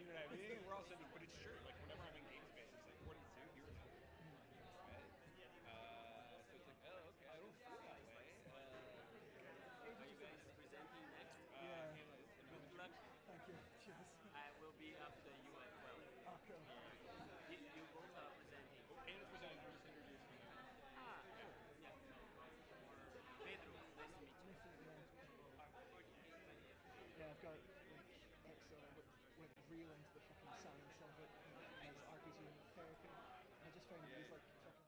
Saturday night meeting, and we're all sitting. But it's true. Like whenever I'm in game space, it's like, what do you do here? Right? So it's like, oh, okay, I don't feel that way. Are you guys presenting next? Yeah. Good luck. Thank you. Cheers. I will be after you at 12. Oh, cool. Yeah. You both are presenting. And it's presenting. I'm just introducing you. Ah, cool. Yeah. Pedro, nice to meet you. Nice to meet you. Yeah, I've got like so I went real into the fucking science of it as RPG therapy. And I just found these like fucking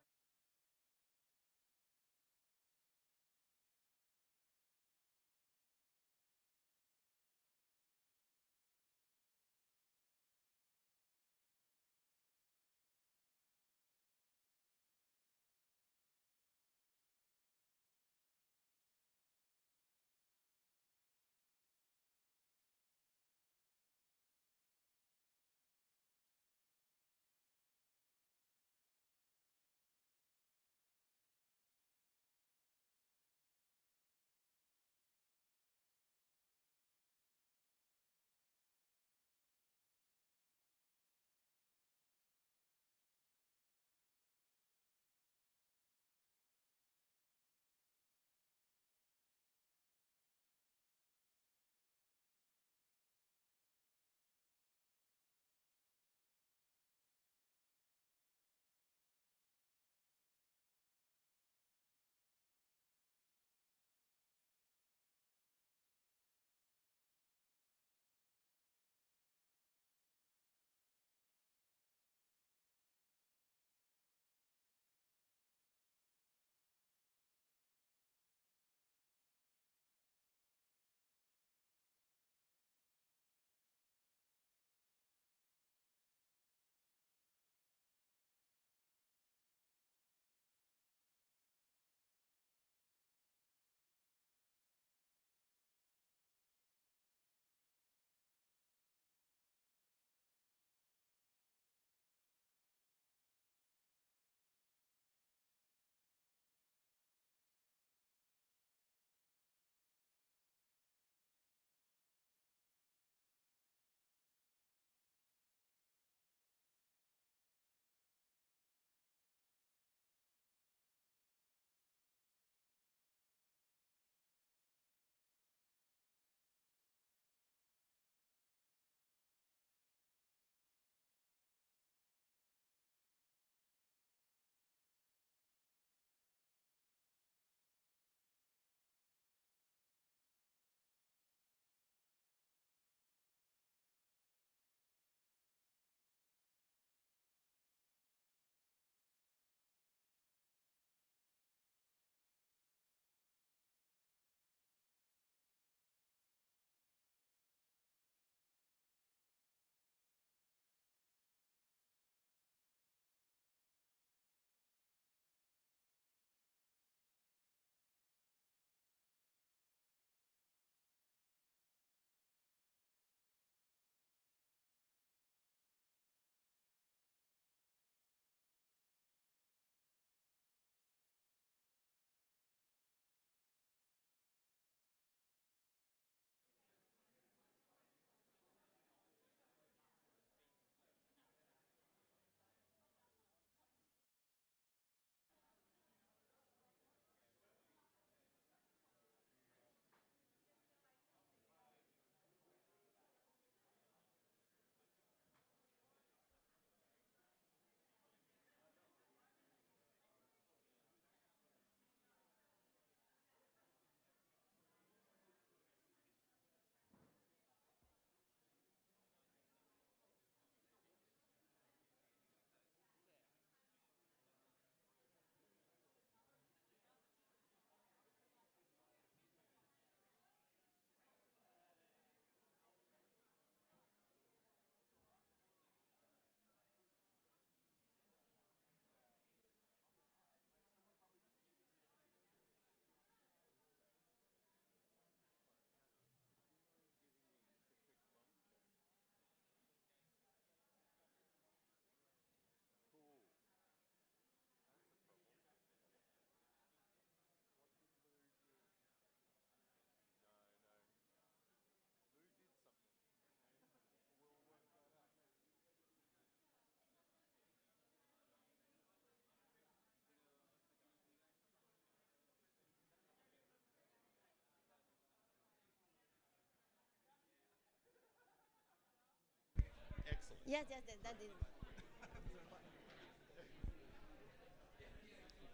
Yes, yes, that is.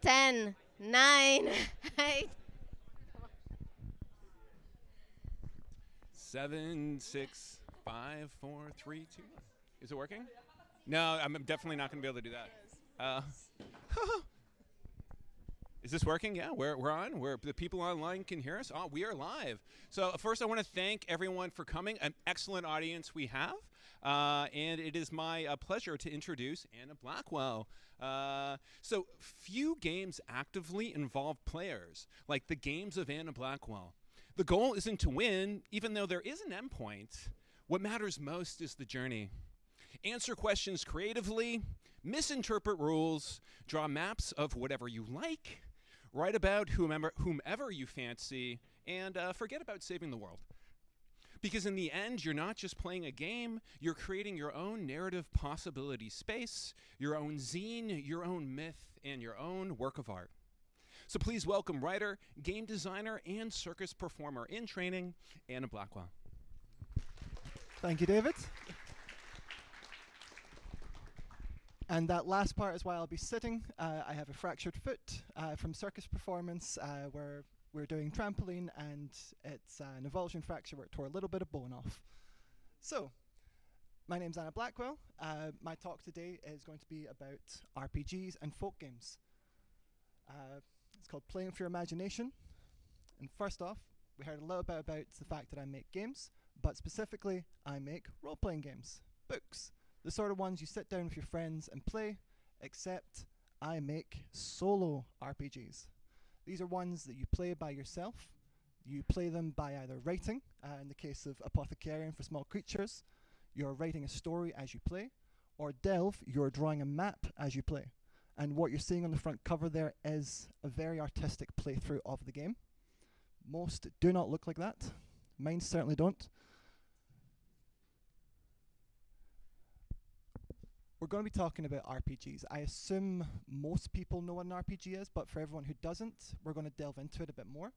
10, 9, 8. 7, 6, 5, 4, 3, 2, 1. Is it working? No, I'm definitely not going to be able to do that. Uh, is this working? Yeah, we're on. The people online can hear us. Oh, we are live. So first, I want to thank everyone for coming. An excellent audience we have, and it is my pleasure to introduce Anna Blackwell. So few games actively involve players like the games of Anna Blackwell. The goal isn't to win, even though there is an endpoint. What matters most is the journey. Answer questions creatively, misinterpret rules, draw maps of whatever you like, write about whomever you fancy, and forget about saving the world. Because in the end, you're not just playing a game, you're creating your own narrative possibility space, your own zine, your own myth, and your own work of art. So please welcome writer, game designer, and circus performer in training, Anna Blackwell. Thank you, David. And that last part is why I'll be sitting. I have a fractured foot from circus performance where we're doing trampoline, and it's an avulsion fracture where it tore a little bit of bone off. So, my name's Anna Blackwell. My talk today is going to be about RPGs and folk games. It's called Playing for Your Imagination. And first off, we heard a little bit about the fact that I make games, but specifically, I make role-playing games, books. The sort of ones you sit down with your friends and play, except I make solo RPGs. These are ones that you play by yourself. You play them by either writing, in the case of Apothecarian for Small Creatures, you're writing a story as you play, or Delve, you're drawing a map as you play. And what you're seeing on the front cover there is a very artistic playthrough of the game. Most do not look like that. Mine certainly don't. We're going to be talking about RPGs. I assume most people know what an RPG is, but for everyone who doesn't, we're going to delve into it a bit more.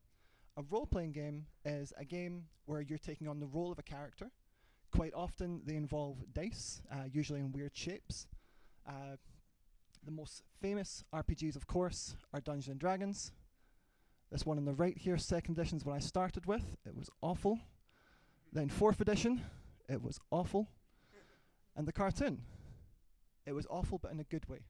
A role-playing game is a game where you're taking on the role of a character. Quite often they involve dice, usually in weird shapes. The most famous RPGs, of course, are Dungeons and Dragons. This one on the right here, 2nd edition, is what I started with. It was awful. Then 4th edition, it was awful. And the cartoon, it was awful, but in a good way.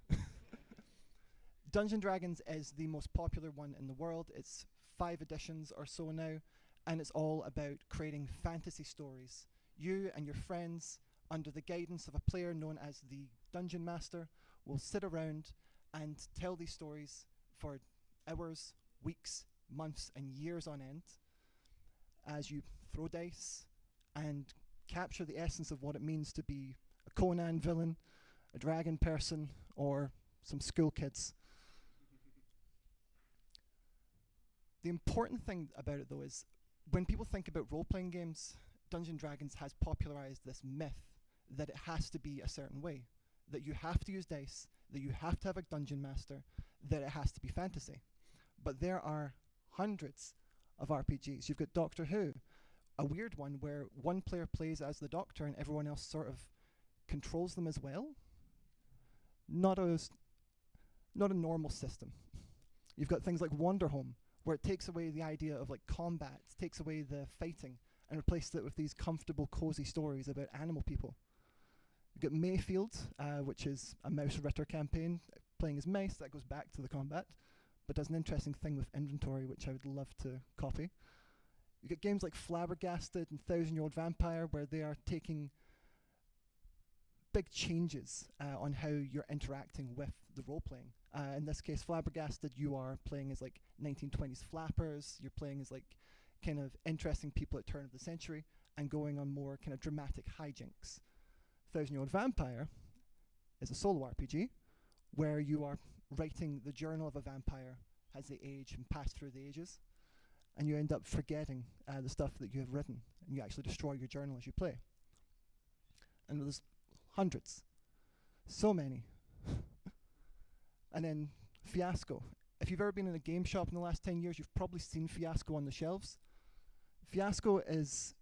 Dungeons & Dragons is the most popular one in the world. It's 5 editions or so now, and it's all about creating fantasy stories. You and your friends, under the guidance of a player known as the Dungeon Master, will sit around and tell these stories for hours, weeks, months, and years on end as you throw dice and capture the essence of what it means to be a Conan villain, a dragon person, or some school kids. The important thing about it, though, is when people think about role-playing games, Dungeons & Dragons has popularized this myth that it has to be a certain way, that you have to use dice, that you have to have a dungeon master, that it has to be fantasy. But there are hundreds of RPGs. You've got Doctor Who, a weird one where one player plays as the Doctor and everyone else sort of controls them as well. Not a normal system. You've got things like Wanderhome, where it takes away the idea of like combat, takes away the fighting, and replaces it with these comfortable, cozy stories about animal people. You've got Mayfield, which is a mouse ritter campaign, playing as mice. That goes back to the combat, but does an interesting thing with inventory, which I would love to copy. You've got games like Flabbergasted and 1000-Year-Old Vampire, where they are taking big changes on how you're interacting with the role-playing. In this case, Flabbergasted, you are playing as like 1920s flappers, you're playing as like kind of interesting people at turn of the century, and going on more kind of dramatic hijinks. 1000-Year-Old Vampire is a solo RPG, where you are writing the journal of a vampire as they age and pass through the ages, and you end up forgetting the stuff that you have written, and you actually destroy your journal as you play. And there's hundreds. So many. And then Fiasco. If you've ever been in a game shop in the last 10 years, you've probably seen Fiasco on the shelves. Fiasco is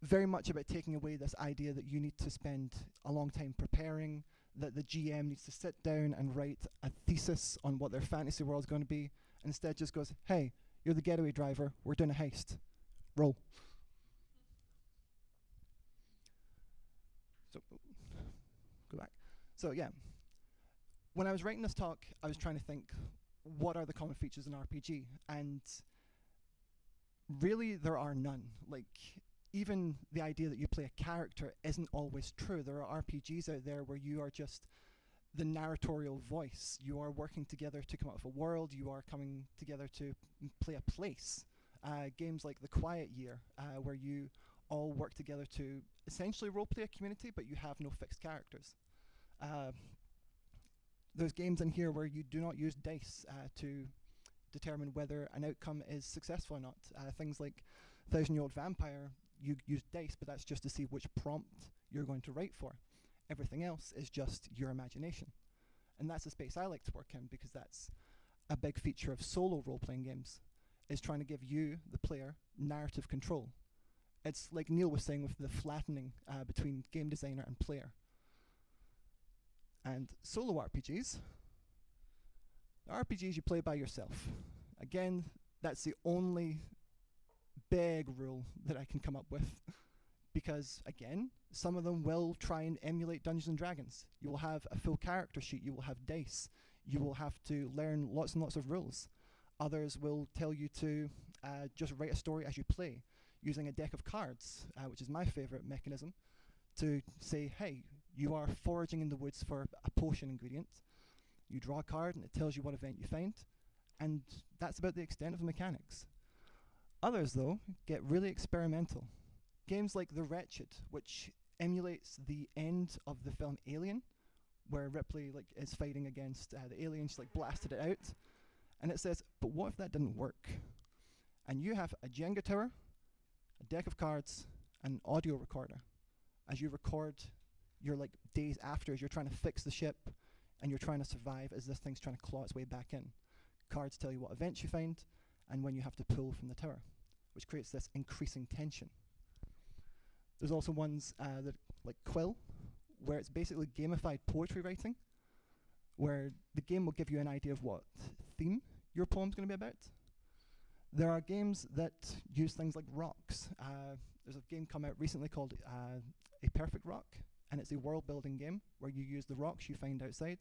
very much about taking away this idea that you need to spend a long time preparing, that the GM needs to sit down and write a thesis on what their fantasy world is going to be, and instead just goes, hey, you're the getaway driver, we're doing a heist. Roll. So, go back. So yeah, when I was writing this talk, I was trying to think, what are the common features in RPG? And really, there are none. Like, even the idea that you play a character isn't always true. There are RPGs out there where you are just the narratorial voice. You are working together to come up with a world. You are coming together to play a place. Games like The Quiet Year, where you all work together to essentially roleplay a community, but you have no fixed characters. There's games in here where you do not use dice to determine whether an outcome is successful or not. Things like 1,000-Year-Old Vampire, you use dice, but that's just to see which prompt you're going to write for. Everything else is just your imagination. And that's the space I like to work in, because that's a big feature of solo role-playing games, is trying to give you, the player, narrative control. It's like Neil was saying with the flattening between game designer and player. And solo RPGs are RPGs you play by yourself. Again, that's the only big rule that I can come up with, because again, some of them will try and emulate Dungeons and Dragons. You will have a full character sheet, you will have dice, you will have to learn lots and lots of rules. Others will tell you to just write a story as you play, using a deck of cards, which is my favorite mechanism, to say, hey, you are foraging in the woods for a potion ingredient. You draw a card and it tells you what event you find, and that's about the extent of the mechanics. Others, though, get really experimental. Games like The Wretched, which emulates the end of the film Alien, where Ripley is fighting against the aliens, blasted it out, and it says, but what if that didn't work? And you have a Jenga tower, a deck of cards, and an audio recorder. As you record your days after, as you're trying to fix the ship, and you're trying to survive as this thing's trying to claw its way back in. Cards tell you what events you find, and when you have to pull from the tower, which creates this increasing tension. There's also ones that like Quill, where it's basically gamified poetry writing, where the game will give you an idea of what theme your poem's going to be about. There are games that use things like rocks. There's a game come out recently called A Perfect Rock, and it's a world-building game where you use the rocks you find outside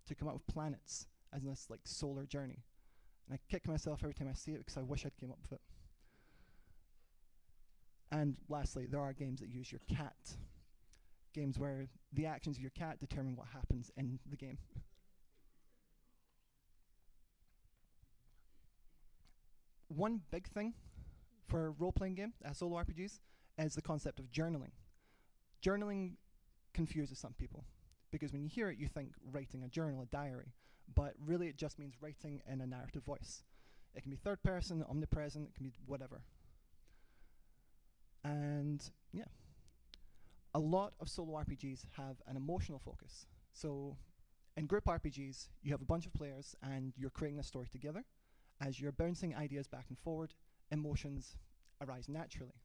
to come up with planets as this solar journey. And I kick myself every time I see it because I wish I'd came up with it. And lastly, there are games that use your cat. Games where the actions of your cat determine what happens in the game. One big thing for role-playing game, solo RPGs, is the concept of journaling. Journaling confuses some people, because when you hear it, you think writing a journal, a diary, but really it just means writing in a narrative voice. It can be third person, omnipresent, it can be whatever. And yeah, a lot of solo RPGs have an emotional focus. So in group RPGs, you have a bunch of players and you're creating a story together. As you're bouncing ideas back and forward, emotions arise naturally.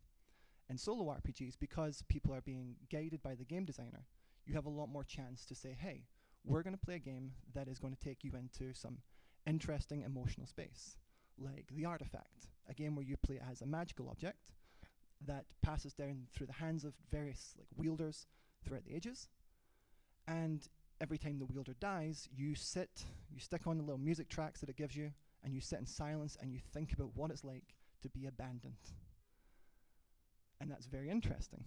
In solo RPGs, because people are being guided by the game designer, you have a lot more chance to say, hey, we're going to play a game that is going to take you into some interesting emotional space, like The Artifact, a game where you play as a magical object that passes down through the hands of various wielders throughout the ages. And every time the wielder dies, you stick on the little music tracks that it gives you, and you sit in silence and you think about what it's like to be abandoned. And that's very interesting,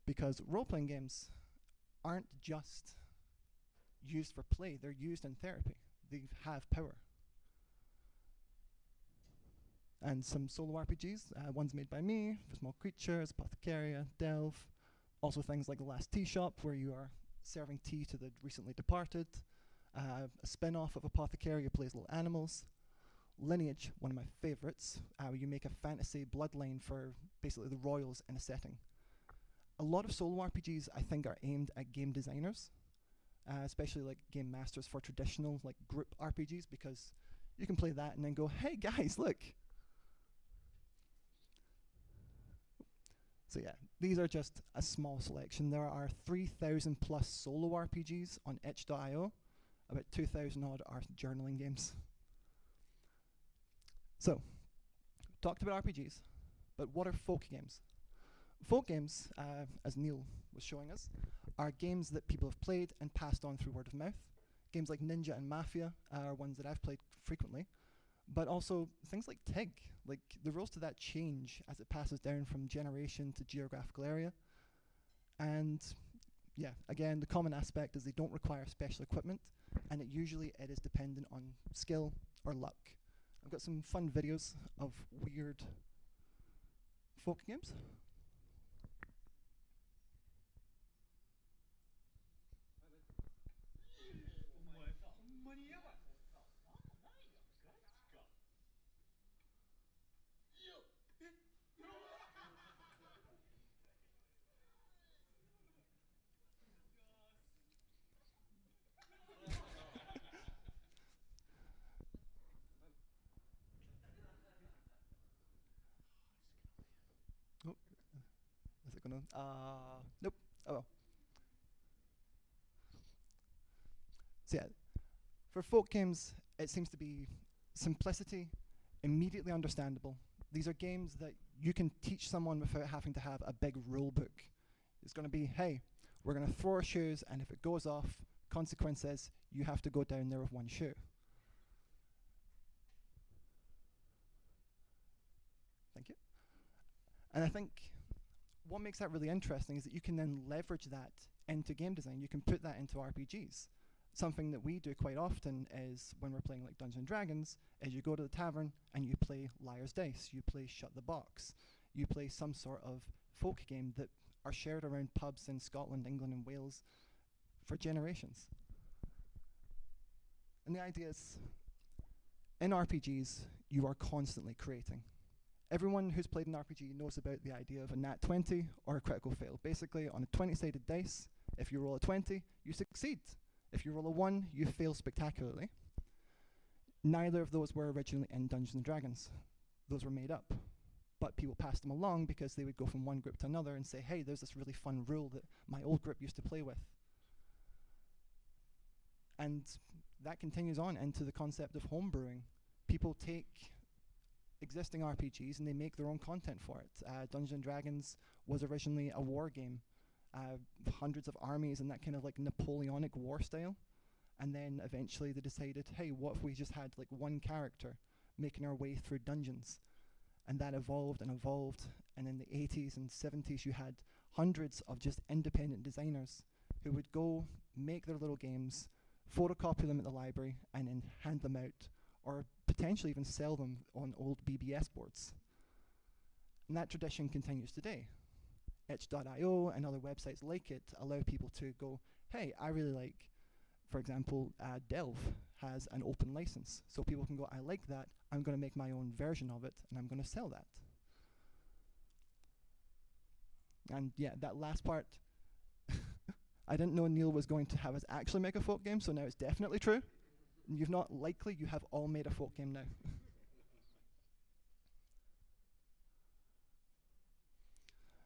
because role-playing games aren't just used for play, they're used in therapy. They have power. And some solo RPGs, ones made by me, for Small Creatures, Apothecaria, Delve, also things like The Last Tea Shop, where you are serving tea to the recently departed, a spin-off of Apothecaria plays little animals. Lineage, one of my favorites, where you make a fantasy bloodline for basically the royals in a setting. A lot of solo RPGs, I think, are aimed at game designers, especially game masters for traditional group RPGs, because you can play that and then go, hey guys, look. So yeah, these are just a small selection. There are 3,000 plus solo RPGs on itch.io. About 2,000 odd are journaling games. So, talked about RPGs, but what are folk games? Folk games, as Neil was showing us, are games that people have played and passed on through word of mouth. Games like Ninja and Mafia are ones that I've played frequently, but also things like TIG. Like, the rules to that change as it passes down from generation to geographical area. And yeah, again, the common aspect is they don't require special equipment, and it is dependent on skill or luck. I've got some fun videos of weird folk games. Oh, is it gonna? Nope. Oh well. So yeah, for folk games, it seems to be simplicity, immediately understandable. These are games that you can teach someone without having to have a big rule book. It's going to be, hey, we're going to throw our shoes, and if it goes off, consequence is you have to go down there with one shoe. Thank you. And I think what makes that really interesting is that you can then leverage that into game design. You can put that into RPGs. Something that we do quite often is when we're playing like Dungeons and Dragons, is you go to the tavern and you play Liar's Dice, you play Shut the Box, you play some sort of folk game that are shared around pubs in Scotland, England and Wales for generations. And the idea is, in RPGs, you are constantly creating. Everyone who's played an RPG knows about the idea of a nat 20 or a critical fail. Basically, on a 20-sided dice, if you roll a 20, you succeed. If you roll a 1, you fail spectacularly. Neither of those were originally in Dungeons & Dragons. Those were made up. But people passed them along because they would go from one group to another and say, hey, there's this really fun rule that my old group used to play with. And that continues on into the concept of homebrewing. People take existing RPGs and they make their own content for it. Dungeons & Dragons was originally a war game. Hundreds of armies and that kind of like Napoleonic war style. And then eventually they decided, hey, what if we just had like one character making our way through dungeons? And that evolved and evolved. And in the 80s and 70s, you had hundreds of just independent designers who would go make their little games, photocopy them at the library, and then hand them out, or potentially even sell them on old BBS boards. And that tradition continues today. itch.io and other websites like it allow people to go, hey, I really like, for example, Delve has an open license. So people can go, I like that, I'm going to make my own version of it, and I'm going to sell that. And yeah, that last part, I didn't know Neil was going to have us actually make a folk game, so now it's definitely true. You've not likely, you have all made a folk game now.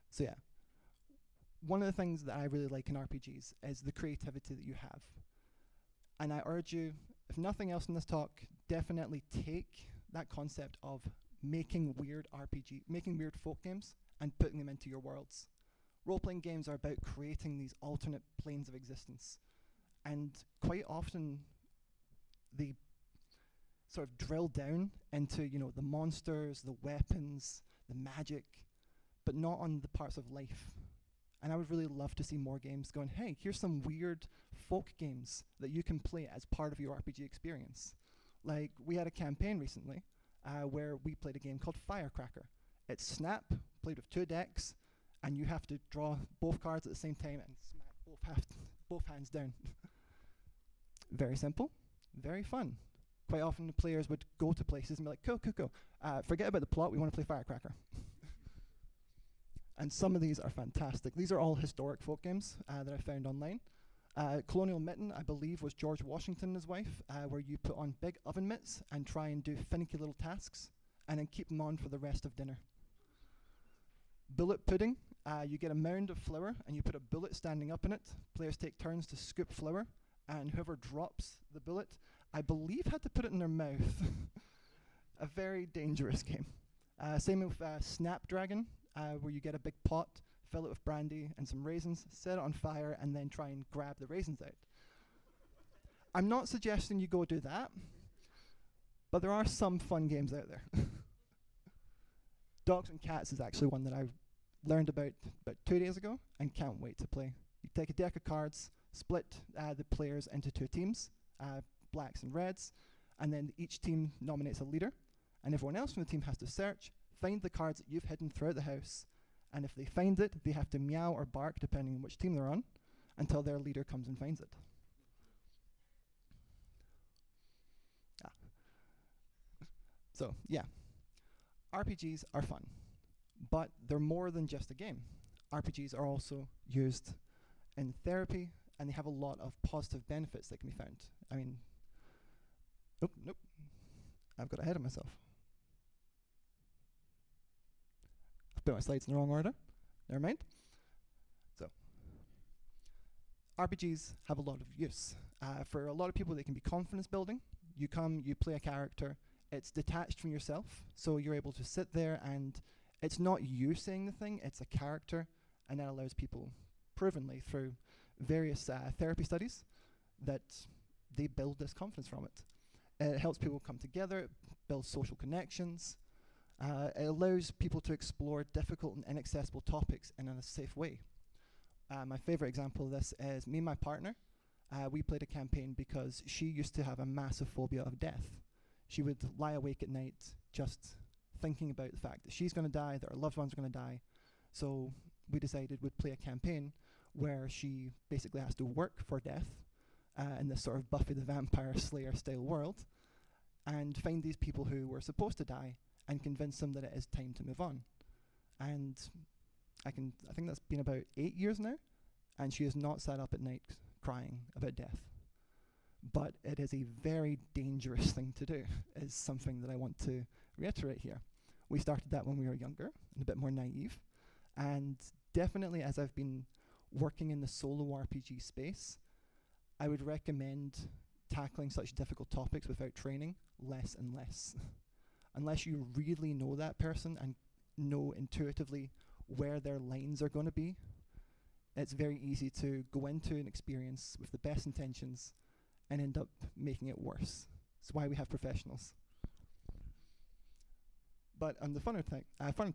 So yeah, one of the things that I really like in RPGs is the creativity that you have. And I urge you, if nothing else in this talk, definitely take that concept of making weird folk games and putting them into your worlds. Role-playing games are about creating these alternate planes of existence. And quite often, they sort of drill down into, the monsters, the weapons, the magic, but not on the parts of life. And I would really love to see more games going, hey, here's some weird folk games that you can play as part of your RPG experience. Like, we had a campaign recently where we played a game called Firecracker. It's Snap, played with 2 decks, and you have to draw both cards at the same time and smack both hands down. Very simple, very fun. Quite often the players would go to places and be like, cool. Forget about the plot, we want to play Firecracker. And some of these are fantastic. These are all historic folk games that I found online. Colonial Mitten, I believe, was George Washington and his wife, where you put on big oven mitts and try and do finicky little tasks, and then keep them on for the rest of dinner. Bullet Pudding You get a mound of flour and you put a bullet standing up in it. Players take turns to scoop flour, and whoever drops the bullet, I believe, had to put it in their mouth. A very dangerous game. Same with Snapdragon, where you get a big pot, fill it with brandy and some raisins, set it on fire, and then try and grab the raisins out. I'm not suggesting you go do that, but there are some fun games out there. Dogs and Cats is actually one that I learned about 2 days ago and can't wait to play. You take a deck of cards, split the players into two teams, blacks and reds, and then each team nominates a leader, and everyone else from the team has to search, find the cards that you've hidden throughout the house, and if they find it, they have to meow or bark, depending on which team they're on, until their leader comes and finds it. So, yeah. RPGs are fun, but they're more than just a game. RPGs are also used in therapy, and they have a lot of positive benefits that can be found. I mean, nope, I've got ahead of myself. I've put my slides in the wrong order. Never mind. So, RPGs have a lot of use. For a lot of people, they can be confidence building. You come, you play a character, it's detached from yourself, so you're able to sit there and it's not you saying the thing, it's a character, and that allows people, provenly through various therapy studies, that they build this confidence from it. It helps people come together, it builds social connections, it allows people to explore difficult and inaccessible topics in a safe way. My favorite example of this is me and my partner. We played a campaign because she used to have a massive phobia of death. She would lie awake at night just thinking about the fact that she's going to die, that her loved ones are going to die. So we decided we'd play a campaign where she basically has to work for death in this sort of Buffy the Vampire Slayer style world, and find these people who were supposed to die and convince them that it is time to move on. And I think that's been about 8 years now, and she has not sat up at night crying about death. But it is a very dangerous thing to do, is something that I want to reiterate here. We started that when we were younger and a bit more naive, and definitely as I've been working in the solo RPG space, I would recommend tackling such difficult topics without training less and less. Unless you really know that person and know intuitively where their lines are going to be, it's very easy to go into an experience with the best intentions and end up making it worse. That's why we have professionals. But on the funner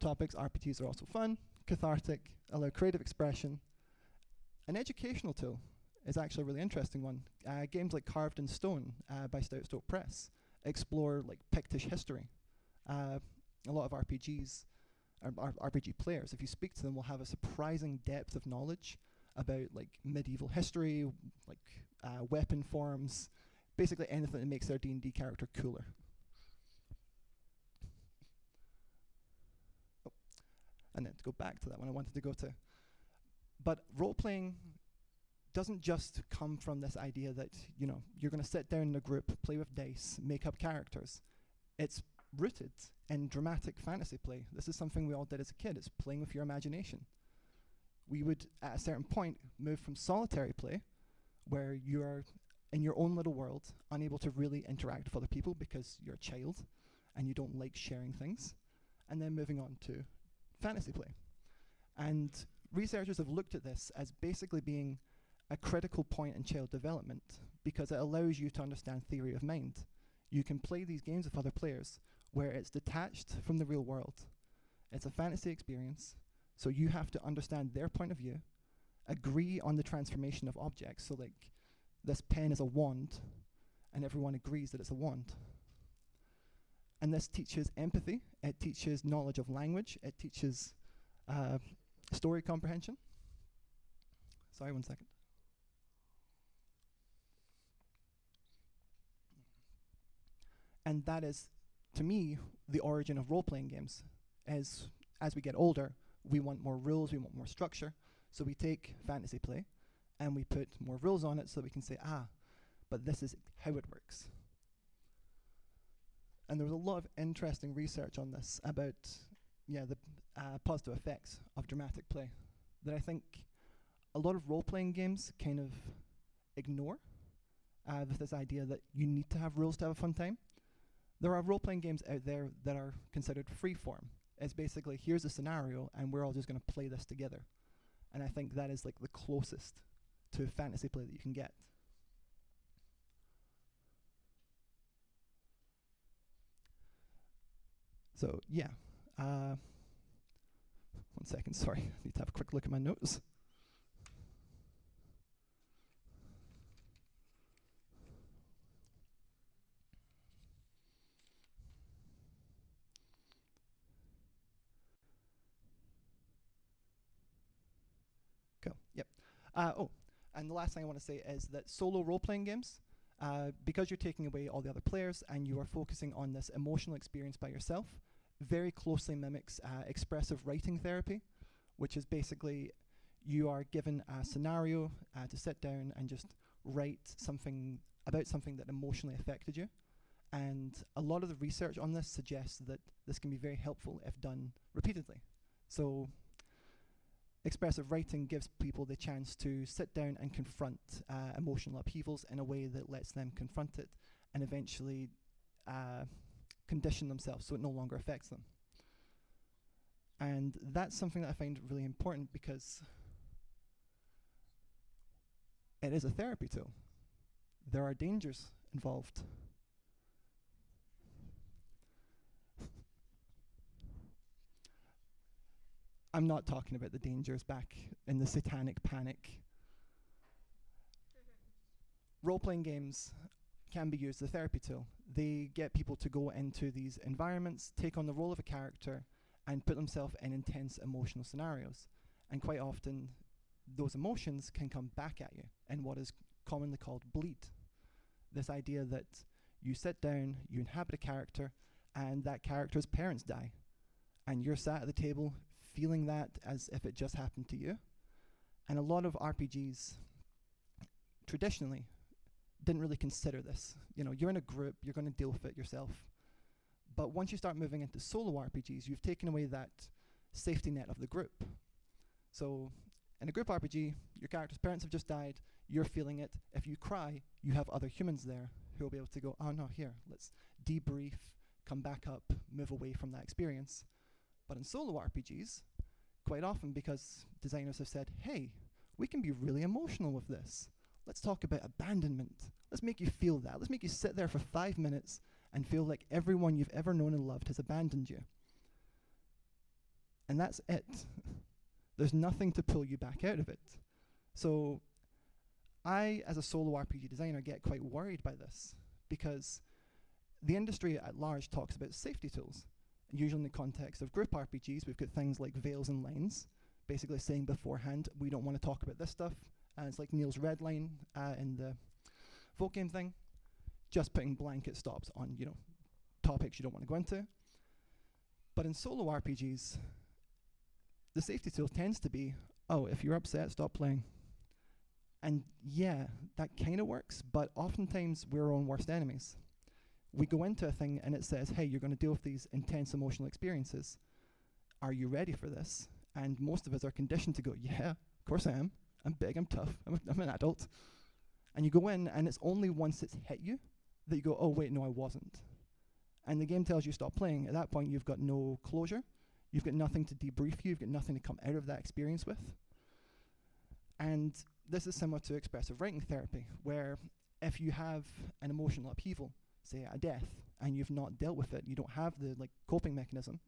topics, RPGs are also fun, cathartic, allow creative expression. An educational tool is actually a really interesting one. Games like Carved in Stone by Stout Stoke Press explore like Pictish history. A lot of RPGs, RPG players, if you speak to them, will have a surprising depth of knowledge about like medieval history, like weapon forms, basically anything that makes their D&D character cooler. Oh. And then to go back to that one I wanted to go to. But role-playing doesn't just come from this idea that, you know, you're going to sit down in a group, play with dice, make up characters. It's rooted in dramatic fantasy play. This is something we all did as a kid. It's playing with your imagination. We would, at a certain point, move from solitary play, where you are in your own little world, unable to really interact with other people because you're a child and you don't like sharing things, and then moving on to fantasy play. And researchers have looked at this as basically being a critical point in child development because it allows you to understand theory of mind. You can play these games with other players where it's detached from the real world. It's a fantasy experience, so you have to understand their point of view, agree on the transformation of objects. So like this pen is a wand and everyone agrees that it's a wand. And this teaches empathy, it teaches knowledge of language, it teaches story comprehension. Sorry, 1 second. And that is, to me, the origin of role-playing games. As we get older, we want more rules, we want more structure. So we take fantasy play and we put more rules on it so that we can say, but this is how it works. And there was a lot of interesting research on this about the positive effects of dramatic play. that I think a lot of role-playing games kind of ignore, with this idea that you need to have rules to have a fun time. There are role-playing games out there that are considered free-form. It's basically, here's a scenario, and we're all just going to play this together. And I think that is like the closest to fantasy play that you can get. So yeah, 1 second, sorry, I need to have a quick look at my notes. Cool, yep. Oh, and the last thing I want to say is that solo role-playing games, because you're taking away all the other players and you are focusing on this emotional experience by yourself, very closely mimics expressive writing therapy, which is basically you are given a scenario to sit down and just write something about something that emotionally affected you. And a lot of the research on this suggests that this can be very helpful if done repeatedly. So expressive writing gives people the chance to sit down and confront emotional upheavals in a way that lets them confront it and eventually condition themselves so it no longer affects them. And that's something that I find really important because it is a therapy tool. There are dangers involved. I'm not talking about the dangers back in the satanic panic. Role-playing games can be used as a therapy tool. They get people to go into these environments, take on the role of a character, and put themselves in intense emotional scenarios. And quite often, those emotions can come back at you in what is commonly called bleed. This idea that you sit down, you inhabit a character, and that character's parents die. And you're sat at the table feeling that as if it just happened to you. And a lot of RPGs traditionally didn't really consider this. You know, you're in a group, you're going to deal with it yourself. But once you start moving into solo RPGs, you've taken away that safety net of the group. So in a group RPG, your character's parents have just died, you're feeling it. If you cry, you have other humans there who will be able to go, oh no, here, let's debrief, come back up, move away from that experience. But in solo RPGs, quite often because designers have said, hey, we can be really emotional with this. Let's talk about abandonment. Let's make you feel that. Let's make you sit there for 5 minutes and feel like everyone you've ever known and loved has abandoned you. And that's it. There's nothing to pull you back out of it. So I, as a solo RPG designer, get quite worried by this because the industry at large talks about safety tools. Usually in the context of group RPGs, we've got things like veils and lines, basically saying beforehand, we don't want to talk about this stuff. And it's like Neil's red line in the folk game thing, just putting blanket stops on, you know, topics you don't want to go into. But in solo RPGs, the safety tool tends to be, oh, if you're upset, stop playing. And yeah, that kind of works, but oftentimes we're our own worst enemies. We go into a thing and it says, hey, you're going to deal with these intense emotional experiences. Are you ready for this? And most of us are conditioned to go, yeah, of course I am. I'm big, I'm tough, I'm an adult. And you go in and it's only once it's hit you that you go, oh wait, no, I wasn't. And the game tells you stop playing. At that point, you've got no closure. You've got nothing to debrief you. You've got nothing to come out of that experience with. And this is similar to expressive writing therapy, where if you have an emotional upheaval, say a death, and you've not dealt with it, you don't have the coping mechanism,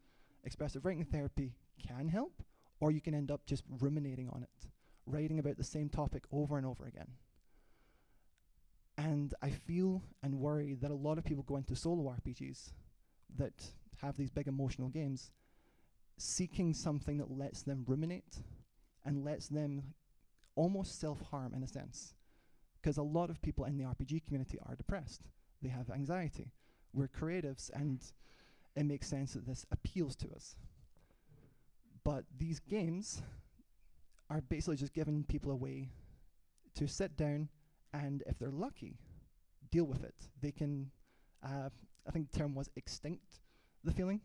expressive writing therapy can help, or you can end up just ruminating on it, writing about the same topic over and over again. And I feel and worry that a lot of people go into solo RPGs that have these big emotional games seeking something that lets them ruminate and lets them almost self-harm in a sense. Because a lot of people in the RPG community are depressed. They have anxiety. We're creatives and it makes sense that this appeals to us. But these games are basically just giving people a way to sit down and, if they're lucky, deal with it. They can, I think the term was extinct the feeling.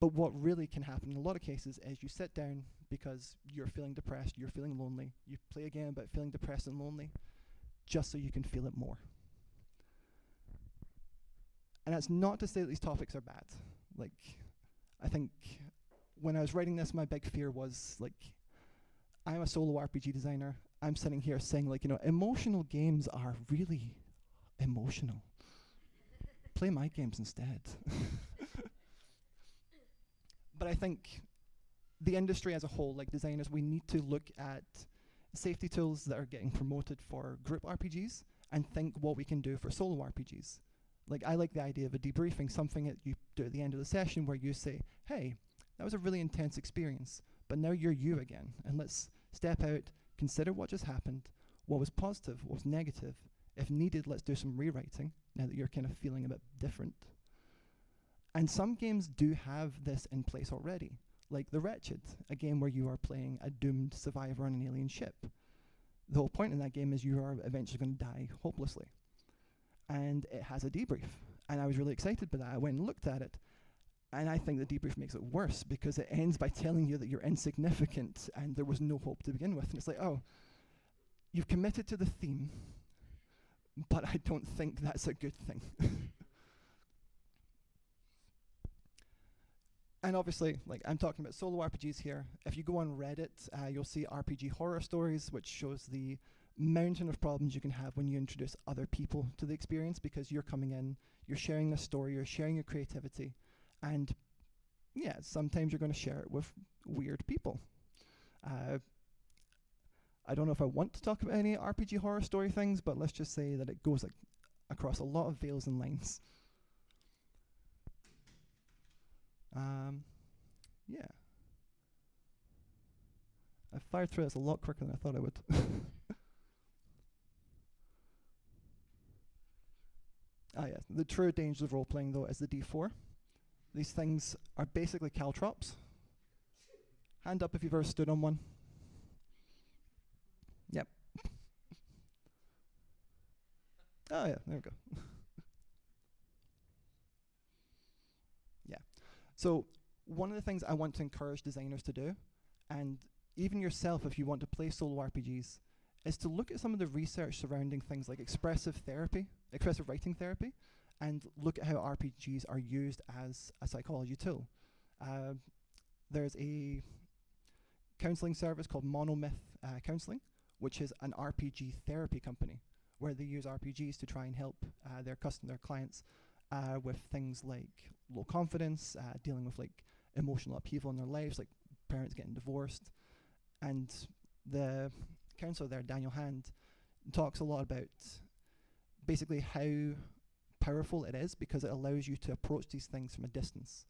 But what really can happen in a lot of cases is you sit down because you're feeling depressed, you're feeling lonely, you play a game about feeling depressed and lonely just so you can feel it more. And that's not to say that these topics are bad. Like, I think when I was writing this, my big fear was, like, I'm a solo RPG designer. I'm sitting here saying, like, emotional games are really emotional. Play my games instead. But I think the industry as a whole, like designers, we need to look at safety tools that are getting promoted for group RPGs and think what we can do for solo RPGs. Like, I like the idea of a debriefing, something that you do at the end of the session where you say, hey, that was a really intense experience, but now you're you again, and let's step out, consider what just happened, what was positive, what was negative. If needed, let's do some rewriting, now that you're kind of feeling a bit different. And some games do have this in place already, like The Wretched, a game where you are playing a doomed survivor on an alien ship. The whole point in that game is you are eventually going to die hopelessly. And it has a debrief. And I was really excited by that. I went and looked at it. And I think the debrief makes it worse because it ends by telling you that you're insignificant and there was no hope to begin with. And it's like, oh, you've committed to the theme, but I don't think that's a good thing. And obviously, like, I'm talking about solo RPGs here. If you go on Reddit, you'll see RPG horror stories, which shows the mountain of problems you can have when you introduce other people to the experience, because you're coming in, you're sharing the story, you're sharing your creativity, and yeah, sometimes you're going to share it with weird people. I don't know if I want to talk about any RPG horror story things, but let's just say that it goes like across a lot of veils and lines. Yeah. I fired through this a lot quicker than I thought I would. Yeah. The true dangers of role-playing, though, is the D4. These things are basically caltrops. Hand up if you've ever stood on one. Yep. Oh, yeah, there we go. Yeah. So one of the things I want to encourage designers to do, and even yourself if you want to play solo RPGs, is to look at some of the research surrounding things like expressive writing therapy, and look at how RPGs are used as a psychology tool. There's a counseling service called Monomyth Counseling, which is an RPG therapy company, where they use RPGs to try and help their clients with things like low confidence, dealing with like emotional upheaval in their lives, like parents getting divorced. And the counselor there, Daniel Hand, talks a lot about basically how powerful it is because it allows you to approach these things from a distance.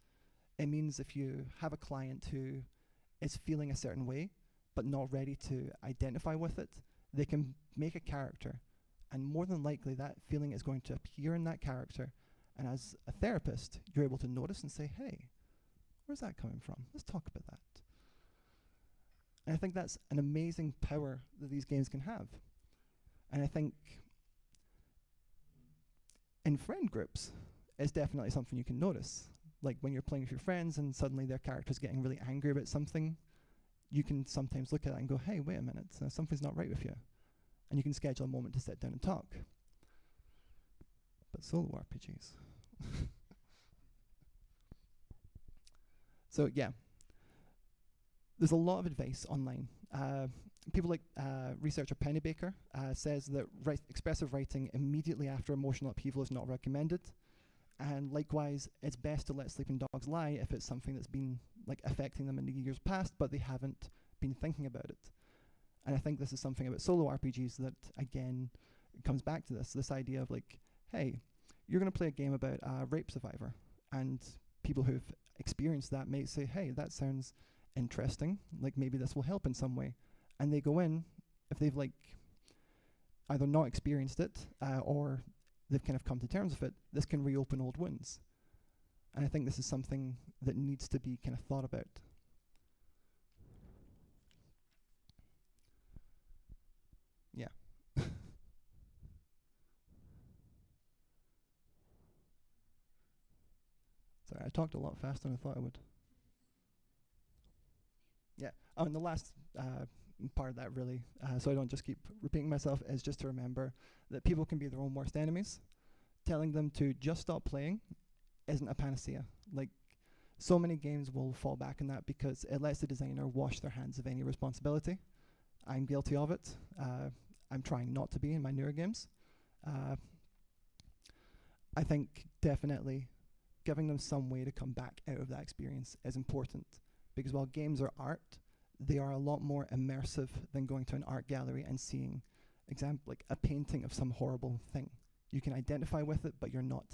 It means if you have a client who is feeling a certain way but not ready to identify with it, they can make a character, and more than likely that feeling is going to appear in that character, and as a therapist you're able to notice and say, hey, where's that coming from? Let's talk about that. And I think that's an amazing power that these games can have. And I think in friend groups, it's definitely something you can notice. Like when you're playing with your friends and suddenly their character's getting really angry about something, you can sometimes look at that and go, hey, wait a minute, something's not right with you. And you can schedule a moment to sit down and talk. But solo RPGs. So yeah, there's a lot of advice online. People like researcher Pennybaker says that expressive writing immediately after emotional upheaval is not recommended. And likewise, it's best to let sleeping dogs lie if it's something that's been like affecting them in the years past, but they haven't been thinking about it. And I think this is something about solo RPGs that, again, comes back to this idea of like, hey, you're going to play a game about a rape survivor. And people who've experienced that may say, hey, that sounds interesting, like maybe this will help in some way. And they go in, if they've like either not experienced it or they've kind of come to terms with it, this can reopen old wounds. And I think this is something that needs to be kind of thought about. Yeah. Sorry, I talked a lot faster than I thought I would. Yeah. Oh, and the last part of that really, so I don't just keep repeating myself, is just to remember that people can be their own worst enemies. Telling them to just stop playing isn't a panacea. Like, so many games will fall back on that because it lets the designer wash their hands of any responsibility. I'm guilty of it. I'm trying not to be in my newer games. Uh, I think definitely giving them some way to come back out of that experience is important, because while games are art, they are a lot more immersive than going to an art gallery and seeing like a painting of some horrible thing. You can identify with it, but you're not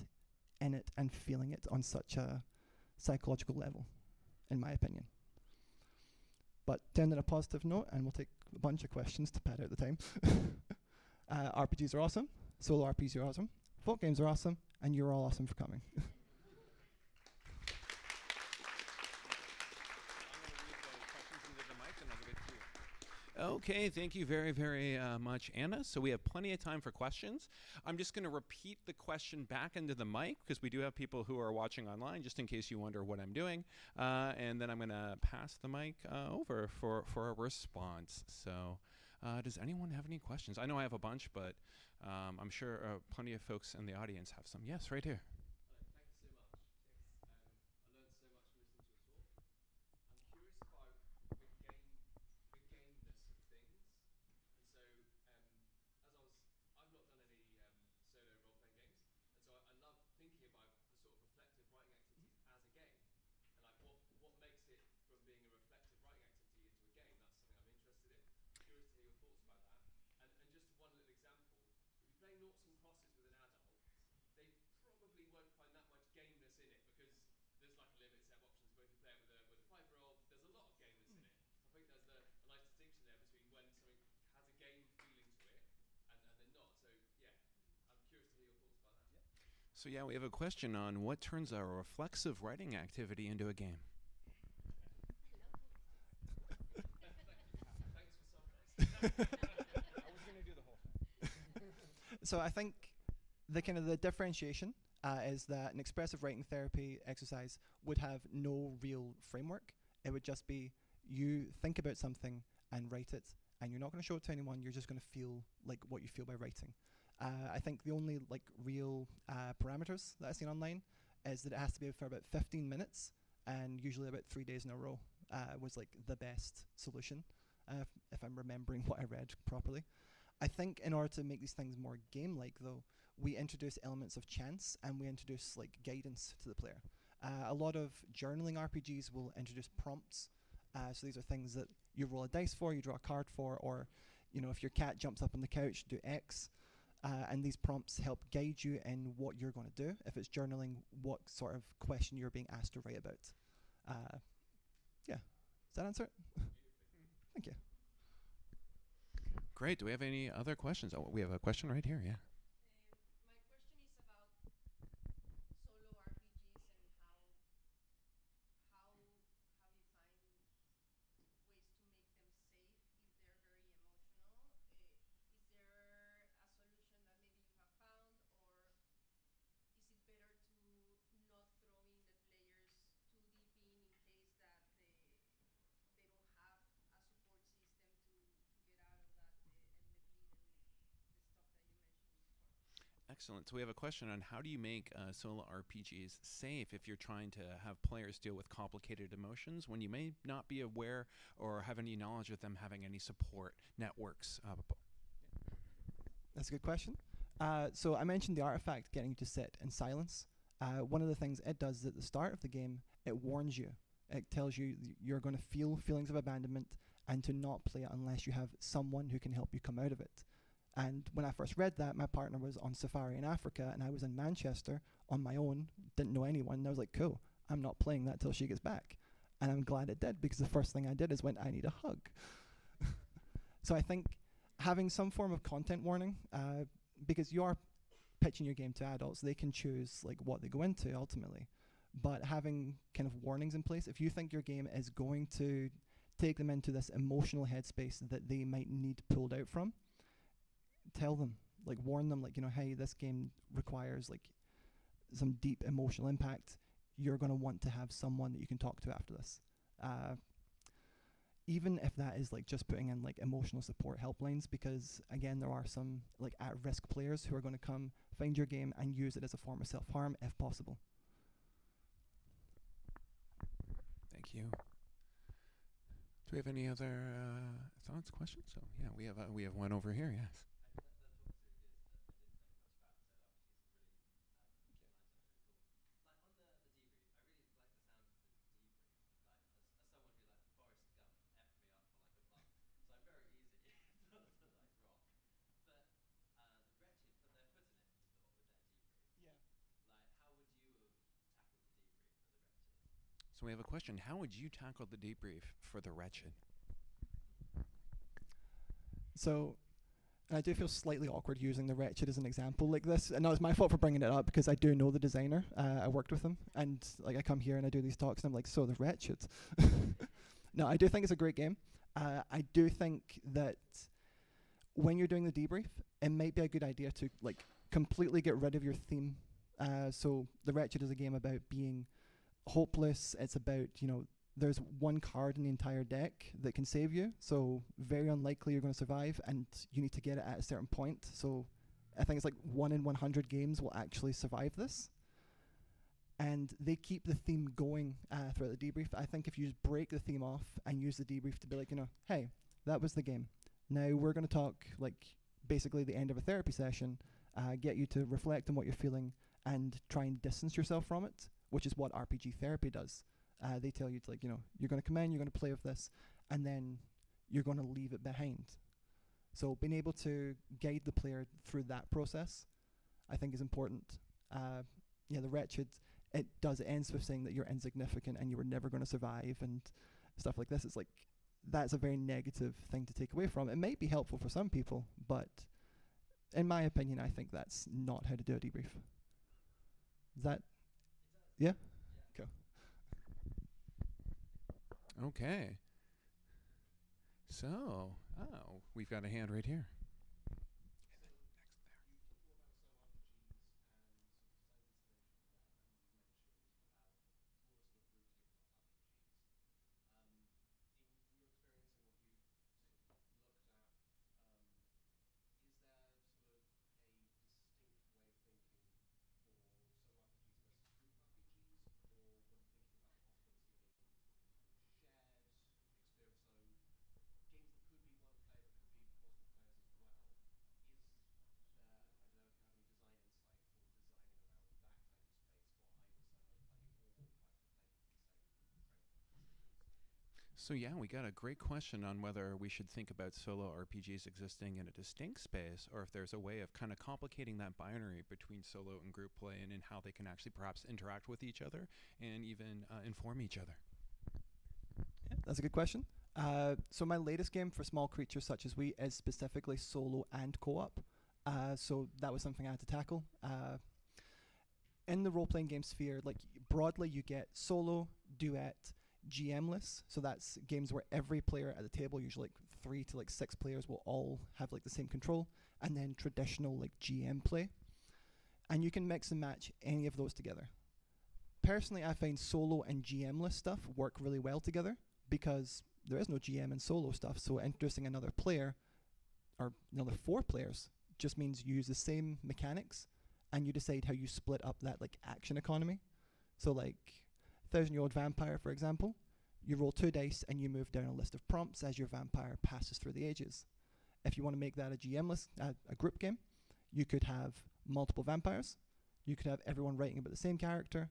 in it and feeling it on such a psychological level, in my opinion. But to end on a positive note, and we'll take a bunch of questions to pad out the time. RPGs are awesome, solo RPGs are awesome, folk games are awesome, and you're all awesome for coming. Okay, thank you very, very much, Anna. So we have plenty of time for questions. I'm just going to repeat the question back into the mic because we do have people who are watching online, just in case you wonder what I'm doing. And then I'm going to pass the mic over for a response. So does anyone have any questions? I know I have a bunch, but I'm sure plenty of folks in the audience have some. Yes, right here. So yeah, we have a question on what turns a reflexive writing activity into a game. So I think the kind of the differentiation is that an expressive writing therapy exercise would have no real framework. It would just be you think about something and write it, and you're not going to show it to anyone. You're just going to feel like what you feel by writing. I think the only like real parameters that I've seen online is that it has to be for about 15 minutes and usually about 3 days in a row was like the best solution, if I'm remembering what I read properly. I think in order to make these things more game-like, though, we introduce elements of chance and we introduce like guidance to the player. A lot of journaling RPGs will introduce prompts. So these are things that you roll a dice for, you draw a card for, or if your cat jumps up on the couch, do X. And these prompts help guide you in what you're going to do. If it's journaling, what sort of question you're being asked to write about. Yeah, does that answer it? Thank you. Great. Do we have any other questions? Oh, we have a question right here. Yeah. Excellent. So we have a question on how do you make solo RPGs safe if you're trying to have players deal with complicated emotions when you may not be aware or have any knowledge of them having any support networks. That's a good question. So I mentioned the artifact getting you to sit in silence. One of the things it does is at the start of the game, it warns you. It tells you you're going to feel feelings of abandonment and to not play it unless you have someone who can help you come out of it. And when I first read that, my partner was on safari in Africa and I was in Manchester on my own, didn't know anyone, and I was like, cool, I'm not playing that till she gets back. And I'm glad it did, because the first thing I did is went, I need a hug. So I think having some form of content warning, because you are pitching your game to adults, they can choose like what they go into ultimately. But having kind of warnings in place, if you think your game is going to take them into this emotional headspace that they might need pulled out from, tell them, like warn them, like, hey, this game requires like some deep emotional impact. You're going to want to have someone that you can talk to after this. even if that is like just putting in like emotional support helplines, because again, there are some like at-risk players who are going to come find your game and use it as a form of self-harm if possible. Thank you. Do we have any other thoughts, questions? So yeah, we have one over here. Yes. So we have a question. How would you tackle the debrief for the wretched? So, and I do feel slightly awkward using the wretched as an example like this. And no, it's my fault for bringing it up because I do know the designer. I worked with him, and like I come here and I do these talks, and I'm like, so the wretched. No, I do think it's a great game. I do think that when you're doing the debrief, it might be a good idea to like completely get rid of your theme. So the wretched is a game about being hopeless. It's about, you know, there's one card in the entire deck that can save you, so very unlikely you're going to survive, and you need to get it at a certain point. So I think it's like 1 in 100 games will actually survive this. And they keep the theme going throughout the debrief. I think if you just break the theme off and use the debrief to be like, you know, hey, that was the game. Now we're going to talk like basically the end of a therapy session, get you to reflect on what you're feeling and try and distance yourself from it, which is what RPG therapy does. They tell you to, like, you know, you're going to come in, you're going to play with this, and then you're going to leave it behind. So being able to guide the player through that process, I think, is important. Yeah, the wretched, it ends with saying that you're insignificant and you were never going to survive and stuff like this. It's like, that's a very negative thing to take away from. It might be helpful for some people, but in my opinion, I think that's not how to do a debrief. Is that? Yeah? Cool. Okay. So, we've got a hand right here. So yeah, we got a great question on whether we should think about solo RPGs existing in a distinct space, or if there's a way of kind of complicating that binary between solo and group play, and in how they can actually perhaps interact with each other and even inform each other. Yeah, that's a good question. So my latest game for small creatures such as we is specifically solo and co-op. So that was something I had to tackle. In the role-playing game sphere, like broadly, you get solo, duet, GM-less. So that's games where every player at the table, usually like 3 to like 6 players, will all have like the same control, and then traditional like GM play. And you can mix and match any of those together. Personally, I find solo and GM-less stuff work really well together because there is no GM in solo stuff. So introducing another player or another 4 players just means you use the same mechanics and you decide how you split up that like action economy. So like 1,000-Year-Old Vampire, for example, you roll 2 dice and you move down a list of prompts as your vampire passes through the ages. If you want to make that a GM-less, a group game, you could have multiple vampires. You could have everyone writing about the same character.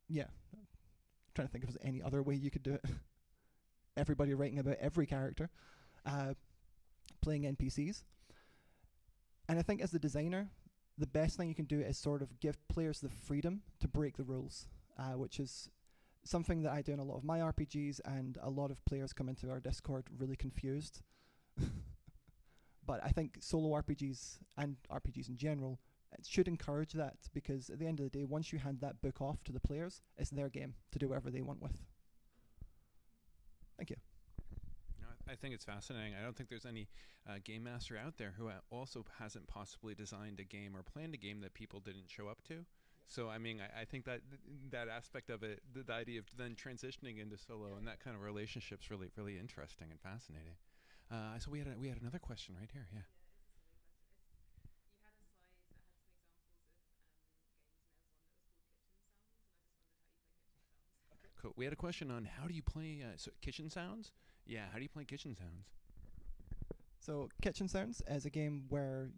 Yeah, I'm trying to think if there's any other way you could do it. Everybody writing about every character, playing NPCs. And I think as the designer, the best thing you can do is sort of give players the freedom to break the rules, which is something that I do in a lot of my RPGs, and a lot of players come into our Discord really confused. But I think solo RPGs and RPGs in general, it should encourage that, because at the end of the day, once you hand that book off to the players, it's their game to do whatever they want with. Thank you. No, I think it's fascinating. I don't think there's any game master out there who also hasn't possibly designed a game or planned a game that people didn't show up to. So I mean, I think that that aspect of it, the idea of then transitioning into solo and that kind of relationship's really interesting and fascinating. So we had another question right here. Yeah. Cool. We had a question on how do you play kitchen sounds? Yeah, how do you play kitchen sounds? So kitchen sounds is a game where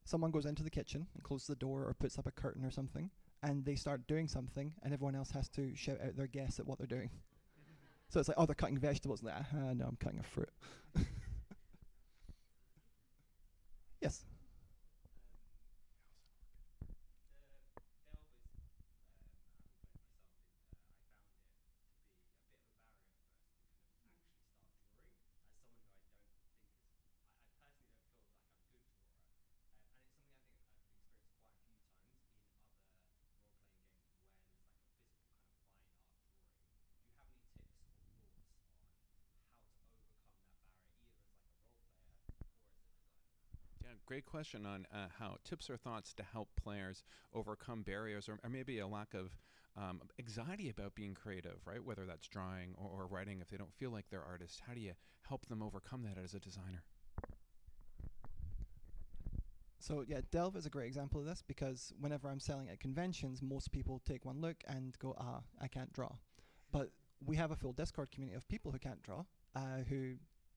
someone goes into the kitchen and closes the door or puts up a curtain or something, and they start doing something, and everyone else has to shout out their guess at what they're doing. So it's like, oh, they're cutting vegetables. Like, no, I'm cutting a fruit. Yes. Yeah, great question on how tips or thoughts to help players overcome barriers or maybe a lack of anxiety about being creative, right? Whether that's drawing or writing, if they don't feel like they're artists, how do you help them overcome that as a designer? So yeah, Delve is a great example of this because whenever I'm selling at conventions, most people take one look and go, I can't draw. But we have a full Discord community of people who can't draw, who,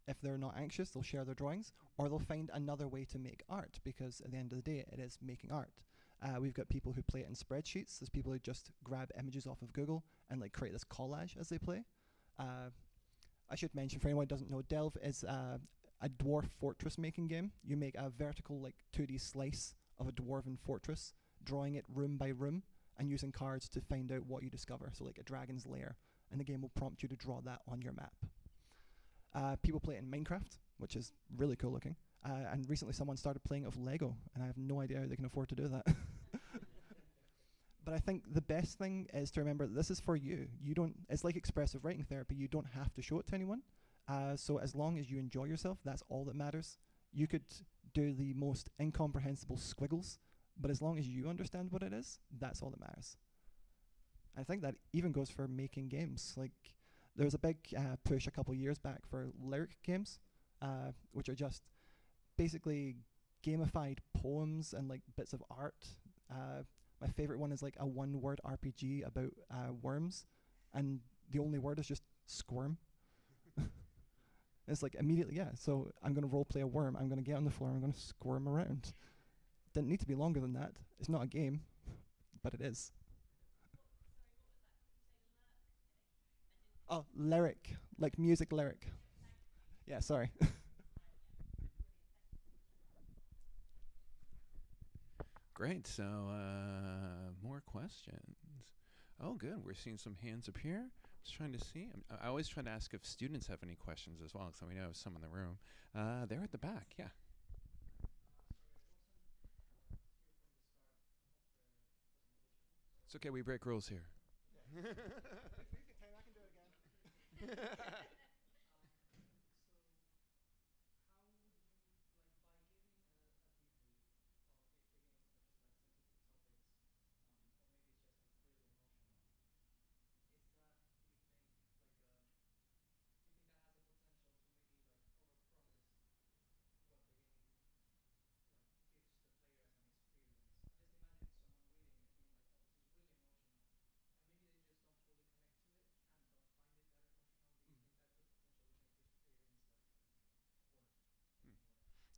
if they're not anxious, they'll share their drawings or they'll find another way to make art because at the end of the day, it is making art. We've got people who play it in spreadsheets. There's people who just grab images off of Google and like create this collage as they play. I should mention for anyone who doesn't know, Delve is a dwarf fortress making game. You make a vertical like 2D slice of a dwarven fortress, drawing it room by room and using cards to find out what you discover. So like a dragon's lair, and the game will prompt you to draw that on your map. People play it in Minecraft, which is really cool looking. And recently someone started playing it with Lego, and I have no idea how they can afford to do that. But I think the best thing is to remember that this is for you. It's like expressive writing therapy. You don't have to show it to anyone. So as long as you enjoy yourself, that's all that matters. You could do the most incomprehensible squiggles, but as long as you understand what it is, that's all that matters. I think that even goes for making games. Like, there was a big push a couple years back for lyric games, which are just basically gamified poems and like bits of art. My favorite one is like a one-word RPG about worms, and the only word is just squirm. It's like immediately, yeah, so I'm going to roleplay a worm. I'm going to get on the floor. I'm going to squirm around. Didn't need to be longer than that. It's not a game, but it is. Oh, lyric, like music lyric. Yeah, sorry. Great. So more questions. Oh, good. We're seeing some hands up here. Just trying to see. I always try to ask if students have any questions as well, so we know some in the room. They're at the back. Yeah. It's okay. We break rules here.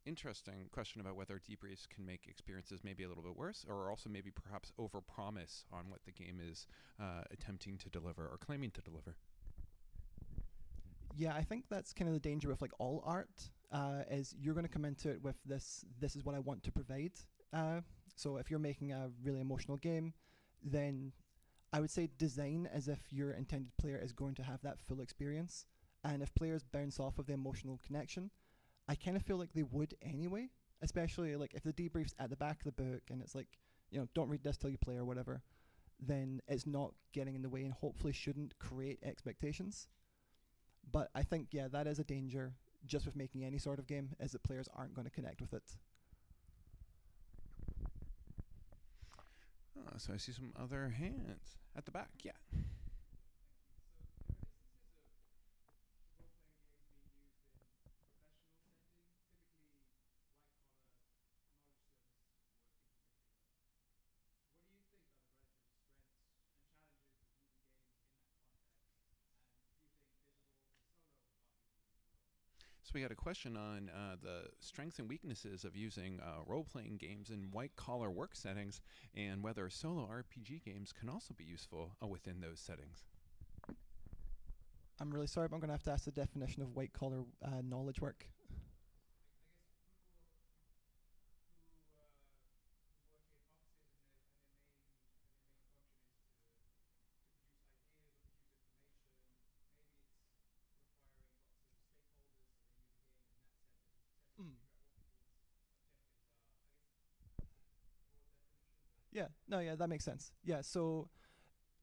Interesting question about whether debriefs can make experiences maybe a little bit worse, or also maybe perhaps overpromise on what the game is attempting to deliver or claiming to deliver. Yeah, I think that's kind of the danger with like all art, is you're going to come into it with this is what I want to provide. So if you're making a really emotional game, then I would say design as if your intended player is going to have that full experience. And if players bounce off of the emotional connection, I kind of feel like they would anyway, especially like if the debrief's at the back of the book and it's like, don't read this till you play or whatever, then it's not getting in the way and hopefully shouldn't create expectations. But I think, yeah, that is a danger just with making any sort of game, is that players aren't going to connect with it. So I see some other hands at the back. Yeah. So we got a question on the strengths and weaknesses of using role-playing games in white-collar work settings, and whether solo RPG games can also be useful within those settings. I'm really sorry, but I'm going to have to ask the definition of white collar knowledge work. Mm. Yeah, no, yeah, that makes sense. Yeah, so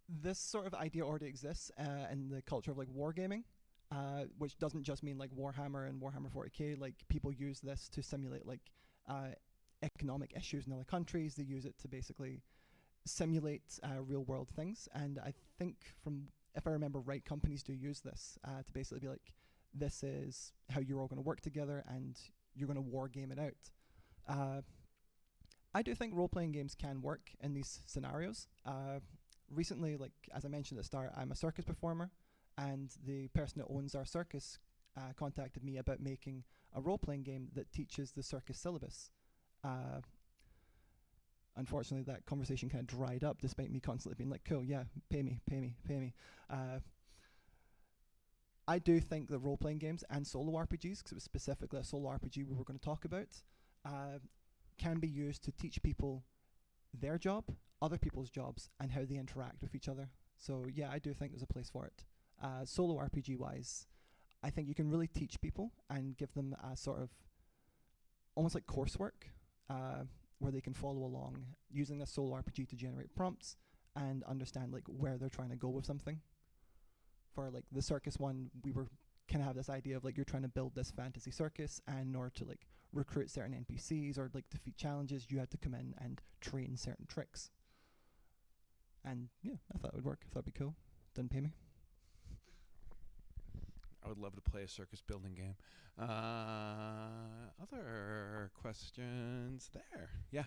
this sort of idea already exists in the culture of like wargaming, which doesn't just mean like Warhammer and Warhammer 40k. Like people use this to simulate like uh, economic issues in other countries. They use it to basically simulate real world things. And I think from, if I remember right, companies do use this to basically be like, this is how you're all going to work together and you're going to war game it out. I do think role-playing games can work in these scenarios. Recently, like as I mentioned at the start, I'm a circus performer, and the person that owns our circus contacted me about making a role-playing game that teaches the circus syllabus. Unfortunately, that conversation kind of dried up, despite me constantly being like, "Cool, yeah, pay me, pay me, pay me." I do think that role-playing games and solo RPGs, because it was specifically a solo RPG we were going to talk about, can be used to teach people their job, other people's jobs, and how they interact with each other. So yeah, I do think there's a place for it. Solo RPG wise, I think you can really teach people and give them a sort of almost like coursework where they can follow along using this solo RPG to generate prompts and understand like where they're trying to go with something. For like the circus one, we were kind of have this idea of like you're trying to build this fantasy circus, and in order to like recruit certain NPCs or like defeat challenges, you had to come in and train certain tricks. And yeah, I thought it would work. I thought it'd be cool. Didn't pay me. I would love to play a circus building game. Other questions there? Yeah.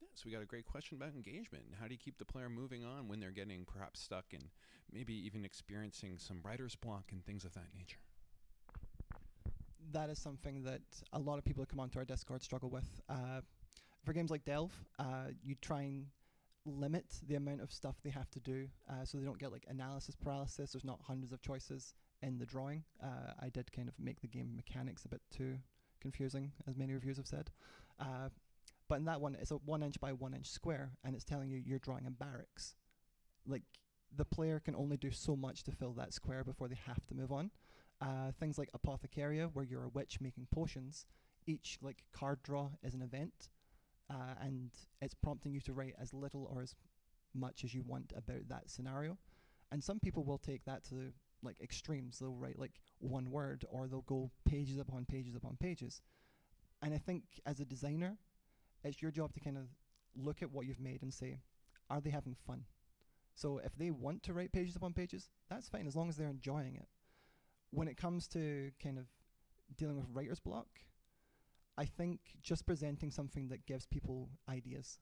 Yeah, so we got a great question about engagement. How do you keep the player moving on when they're getting perhaps stuck and maybe even experiencing some writer's block and things of that nature? That is something that a lot of people who come onto our Discord struggle with. For games like Delve, you try and limit the amount of stuff they have to do so they don't get like analysis paralysis. There's not hundreds of choices in the drawing. I did kind of make the game mechanics a bit too confusing, as many reviews have said. But in that one, it's a 1 inch by 1 inch square, and it's telling you you're drawing a barracks. Like, the player can only do so much to fill that square before they have to move on. Things like Apothecaria, where you're a witch making potions, each like card draw is an event, and it's prompting you to write as little or as much as you want about that scenario. And some people will take that to like extremes. They'll write like one word, or they'll go pages upon pages upon pages. And I think as a designer, it's your job to kind of look at what you've made and say, are they having fun? So if they want to write pages upon pages, that's fine, as long as they're enjoying it. When it comes to kind of dealing with writer's block, I think just presenting something that gives people ideas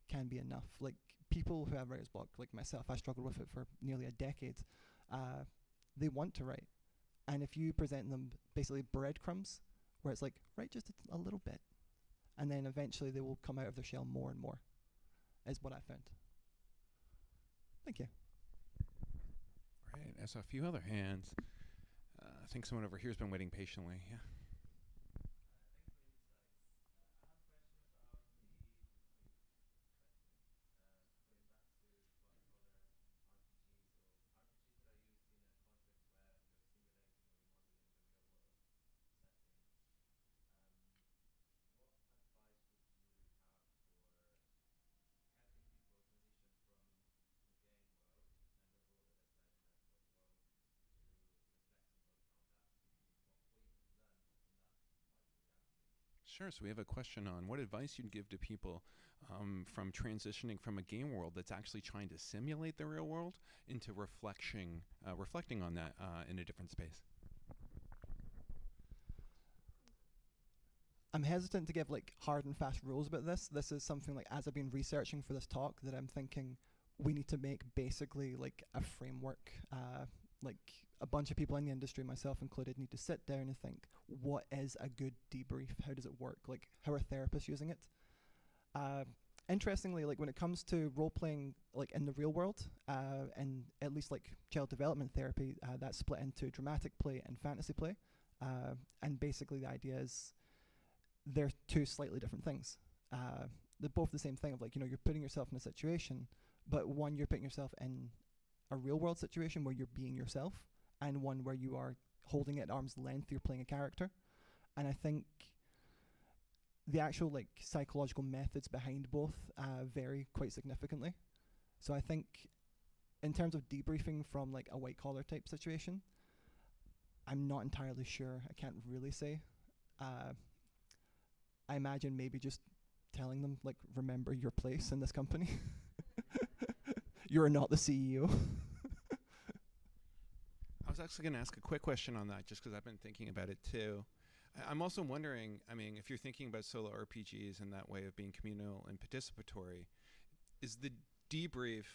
can be enough. Like people who have writer's block, like myself, I struggled with it for nearly a decade. They want to write. And if you present them basically breadcrumbs, where it's like, write just a little bit, and then eventually they will come out of their shell more and more, is what I found. Thank you. Right, I saw a few other hands. I think someone over here has been waiting patiently. Yeah. Sure. So we have a question on what advice you'd give to people from transitioning from a game world that's actually trying to simulate the real world into reflecting on that in a different space. I'm hesitant to give like hard and fast rules about this. This is something like as I've been researching for this talk that I'm thinking we need to make basically like a framework. Like a bunch of people in the industry, myself included, need to sit down and think, what is a good debrief? How does it work? Like how are therapists using it? Interestingly, like when it comes to role playing, like in the real world, and at least like child development therapy, that's split into dramatic play and fantasy play. And basically the idea is they're two slightly different things. They're both the same thing of like, you're putting yourself in a situation, but one, you're putting yourself in a real world situation where you're being yourself, and one where you are holding it at arm's length, you're playing a character. And I think the actual like psychological methods behind both vary quite significantly. So I think in terms of debriefing from like a white collar type situation, I'm not entirely sure. I can't really say. I imagine maybe just telling them like, remember your place in this company. You're not the CEO. I was actually going to ask a quick question on that just because I've been thinking about it too. I'm also wondering, I mean, if you're thinking about solo RPGs in that way of being communal and participatory, is the debrief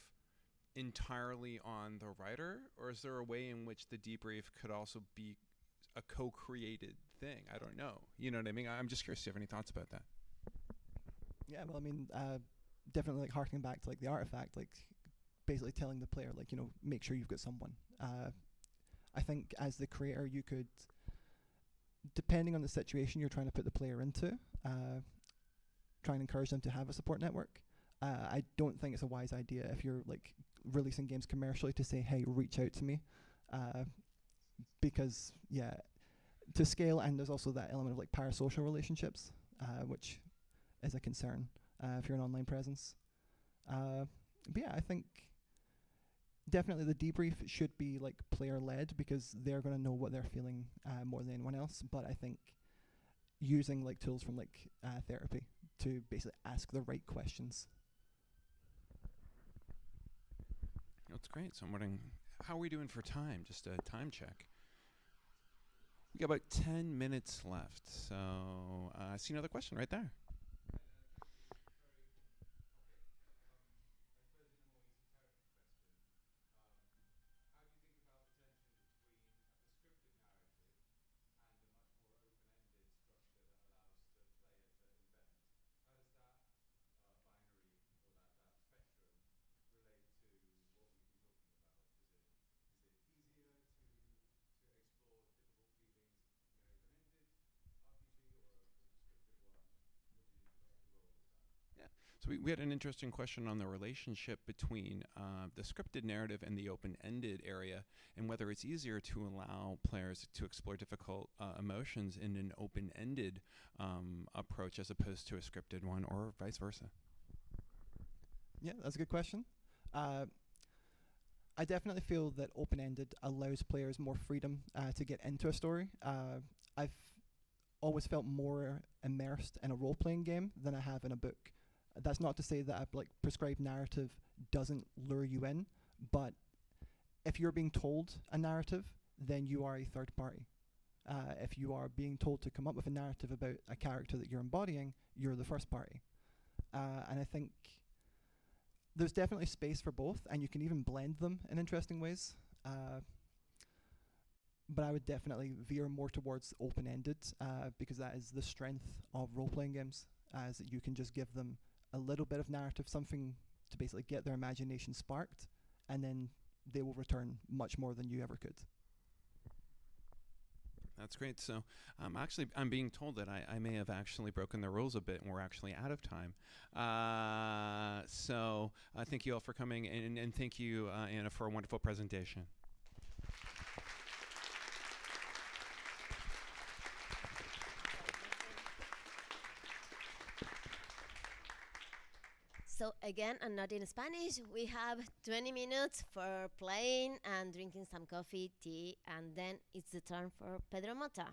entirely on the writer, or is there a way in which the debrief could also be a co-created thing? I don't know. You know what I mean? I'm just curious if you have any thoughts about that. Yeah, well, I mean, definitely like harking back to like the artifact, like basically telling the player, like, make sure you've got someone. I think as the creator, you could, depending on the situation you're trying to put the player into, try and encourage them to have a support network. I don't think it's a wise idea if you're like releasing games commercially to say, hey, reach out to me. Because, yeah, to scale, and there's also that element of like parasocial relationships, which is a concern if you're an online presence. But yeah, I think definitely the debrief should be like player-led because they're going to know what they're feeling more than anyone else. But I think using like tools from like therapy to basically ask the right questions. That's great. So I'm wondering, how are we doing for time? Just a time check. We got about 10 minutes left. So I see another question right there. So we had an interesting question on the relationship between the scripted narrative and the open-ended area, and whether it's easier to allow players to explore difficult emotions in an open-ended approach as opposed to a scripted one, or vice versa. Yeah, that's a good question. I definitely feel that open-ended allows players more freedom to get into a story. I've always felt more immersed in a role-playing game than I have in a book. That's not to say that a like prescribed narrative doesn't lure you in, but if you're being told a narrative, then you are a third party. If you are being told to come up with a narrative about a character that you're embodying, you're the first party. And I think there's definitely space for both, and you can even blend them in interesting ways. But I would definitely veer more towards open-ended because that is the strength of role-playing games, as that you can just give them a little bit of narrative, something to basically get their imagination sparked, and then they will return much more than you ever could. That's great. So actually, I'm being told that I may have actually broken the rules a bit, and we're actually out of time. So thank you all for coming, and thank you, Anna, for a wonderful presentation. So again, and not in Spanish, we have 20 minutes for playing and drinking some coffee, tea, and then it's the turn for Pedro Mota.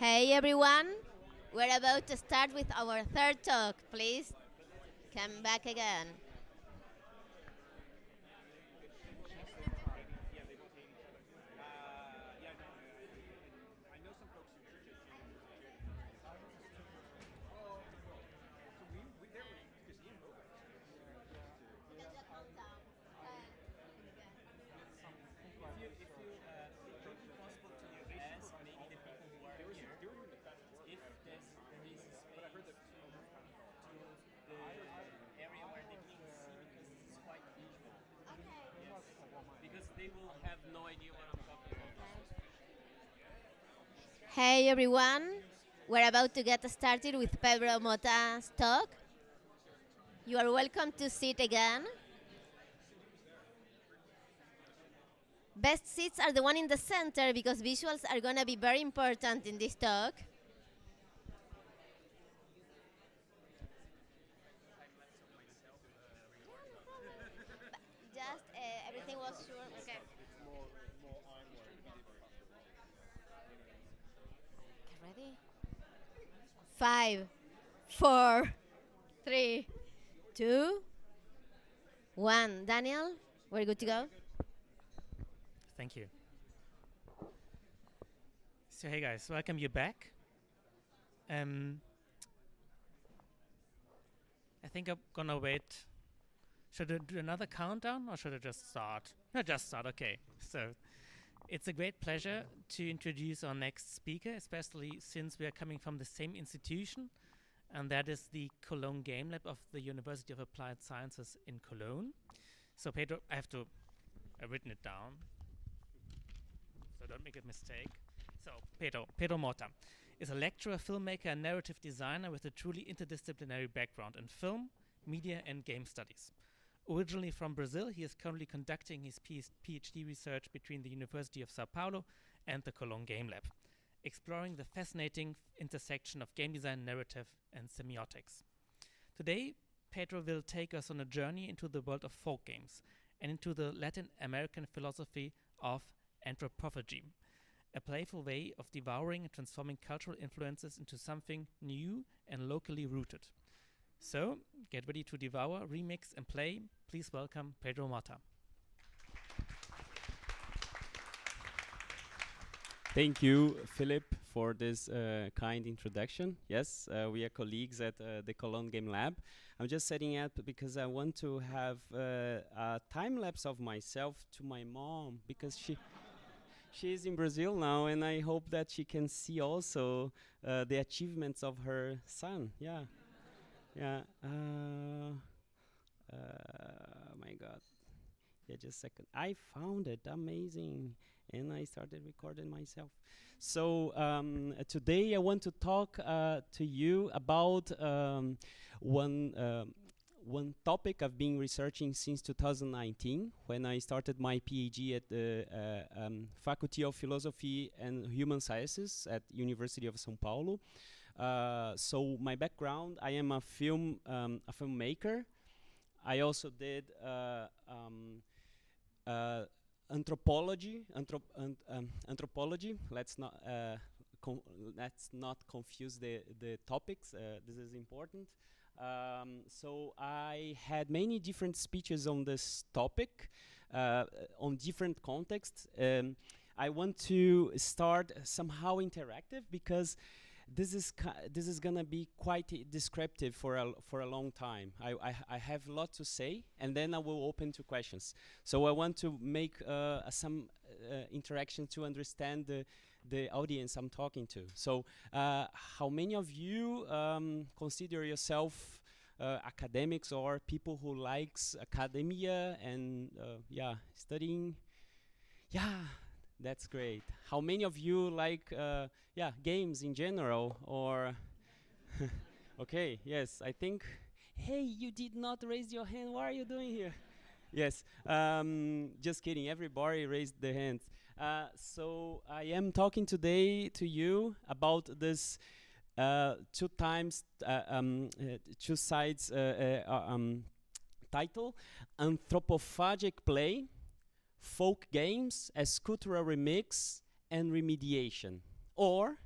Hey everyone, we're about to start with our third talk. Please come back again. Yeah, they both hate each other. Yeah, no, and I know some folks in churches who well, so we there was because Ian Bobek is here. If you it would be possible to ask maybe the people who are here They were doing the best work. if there is a space But I heard that to the area where they can see because this is quite visual. Yes. Because they will have no idea what I'm talking about. Hey everyone, we're about to get started with Pedro Mota's talk. You are welcome to sit again. Best seats are the one in the center because visuals are going to be very important in this talk. Just everything was sure. Okay. Okay, ready? 5, 4, 3, 2, 1. Daniel, we're good to go. Thank you. So hey guys, welcome you back. I think I'm gonna wait. Should I do another countdown or should I just start? No, just start. Okay. So it's a great pleasure to introduce our next speaker, especially since we are coming from the same institution, and that is the Cologne Game Lab of the University of Applied Sciences in Cologne. So Pedro, I've written it down, so don't make a mistake. So Pedro Mota is a lecturer, filmmaker, and narrative designer with a truly interdisciplinary background in film, media, and game studies. Originally from Brazil, he is currently conducting his PhD research between the University of Sao Paulo and the Cologne Game Lab, exploring the fascinating intersection of game design, narrative, and semiotics. Today, Pedro will take us on a journey into the world of folk games and into the Latin American philosophy of anthropophagy, a playful way of devouring and transforming cultural influences into something new and locally rooted. So, get ready to devour, remix, and play. Please welcome Pedro Mota. Thank you, Philip, for this kind introduction. Yes, we are colleagues at the Cologne Game Lab. I'm just setting up because I want to have a time lapse of myself to my mom because she's in Brazil now, and I hope that she can see also the achievements of her son. Yeah, yeah. My God. Yeah, just a second. I found it amazing, and I started recording myself. So today I want to talk to you about one topic I've been researching since 2019, when I started my PhD at the Faculty of Philosophy and Human Sciences at University of São Paulo. So my background, I am a filmmaker. I also did anthropology. Let's not confuse the topics. This is important. So I had many different speeches on this topic, on different contexts. I want to start somehow interactive because this is gonna be quite descriptive for a long time. I have a lot to say, and then I will open to questions. So I want to make some interaction to understand the audience I'm talking to. So how many of you consider yourself academics or people who likes academia and studying? Yeah. That's great. How many of you like games in general or okay, yes, I think hey, you did not raise your hand. What are you doing here? Yes. Just kidding. Everybody raised their hands. So I am talking today to you about this two sides title, anthropophagic play, folk games as cultural remix and remediation, or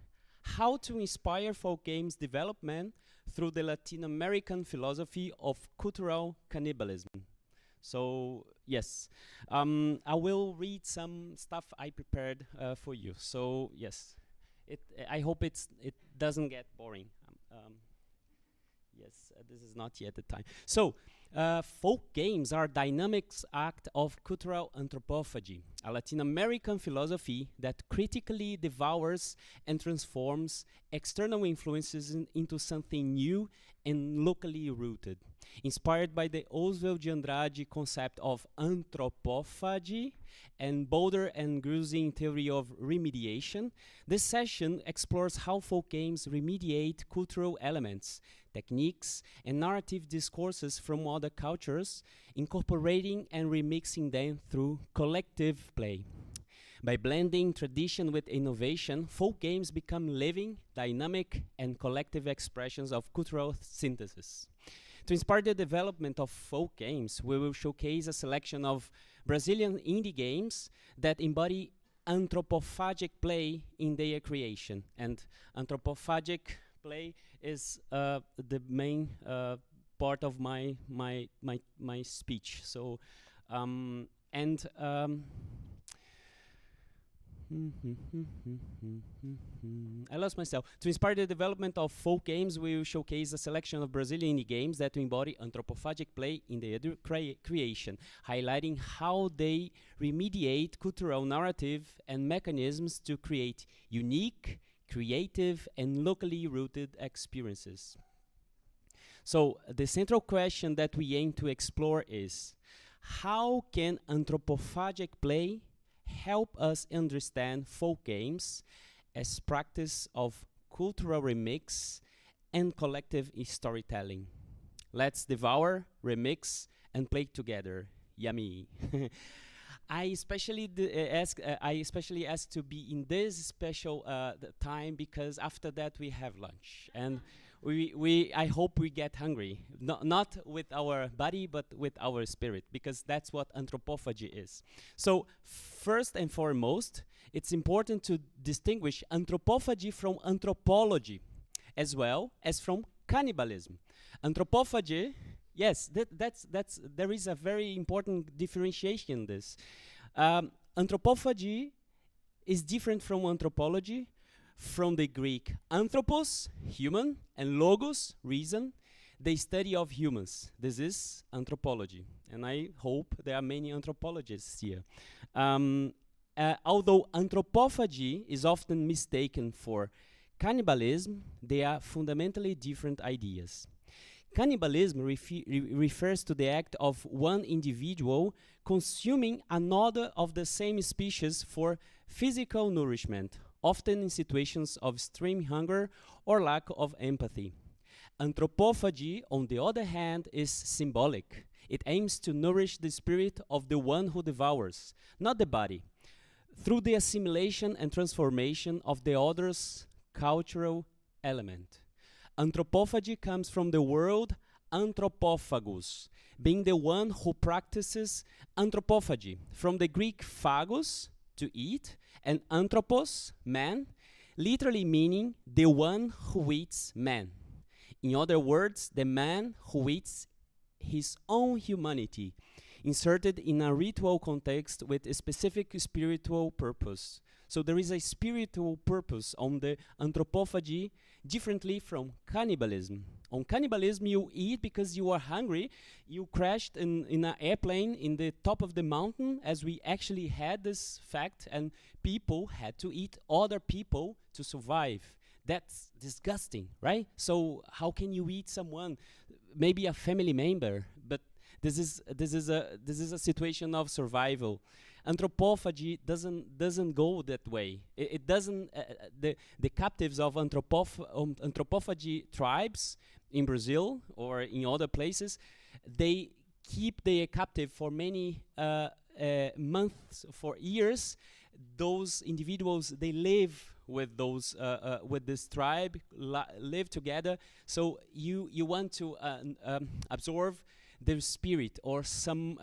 how to inspire folk games development through the Latin American philosophy of cultural cannibalism. So yes, I will read some stuff I prepared for you. So yes, I hope it doesn't get boring. Yes, this is not yet the time. So, folk games are dynamics act of cultural anthropophagy, a Latin American philosophy that critically devours and transforms external influences into something new and locally rooted. Inspired by the Oswald de Andrade concept of anthropophagy and Boulder and Grusing theory of remediation, this session explores how folk games remediate cultural elements, techniques, and narrative discourses from other cultures, incorporating and remixing them through collective play. By blending tradition with innovation, folk games become living, dynamic, and collective expressions of cultural synthesis. To inspire the development of folk games, we will showcase a selection of Brazilian indie games that embody anthropophagic play in their creation. And anthropophagic play is the main part of my speech. So, I lost myself. To inspire the development of folk games, we will showcase a selection of Brazilian indie games that embody anthropophagic play in their creation, highlighting how they remediate cultural narrative and mechanisms to create unique, creative, and locally rooted experiences. So, the central question that we aim to explore is, how can anthropophagic play help us understand folk games as practice of cultural remix and collective storytelling? Let's devour, remix, and play together. Yummy. I especially ask to be in this special time because after that we have lunch, and I hope we get hungry, not with our body but with our spirit, because that's what anthropophagy is. So first and foremost, it's important to distinguish anthropophagy from anthropology, as well as from cannibalism. Anthropophagy, yes, there is a very important differentiation in this. Anthropophagy is different from anthropology, from the Greek anthropos, human, and logos, reason, the study of humans. This is anthropology, and I hope there are many anthropologists here. Although anthropophagy is often mistaken for cannibalism, they are fundamentally different ideas. Cannibalism refers to the act of one individual consuming another of the same species for physical nourishment, often in situations of extreme hunger or lack of empathy. Anthropophagy, on the other hand, is symbolic. It aims to nourish the spirit of the one who devours, not the body, through the assimilation and transformation of the other's cultural element. Anthropophagy comes from the word anthropophagus, being the one who practices anthropophagy, from the Greek phagos, to eat, and anthropos, man, literally meaning the one who eats man. In other words, the man who eats his own humanity, inserted in a ritual context with a specific spiritual purpose. So there is a spiritual purpose on the anthropophagy, differently from cannibalism. On cannibalism, you eat because you are hungry. You crashed in an airplane in the top of the mountain, as we actually had this fact, and people had to eat other people to survive. That's disgusting, right? So how can you eat someone, maybe a family member, but this is a situation of survival. Anthropophagy doesn't go that way. It doesn't. The captives of anthropophagy tribes in Brazil or in other places, they keep their captive for many months, for years. Those individuals, they live with those with this tribe, live together. So you want to absorb their spirit or some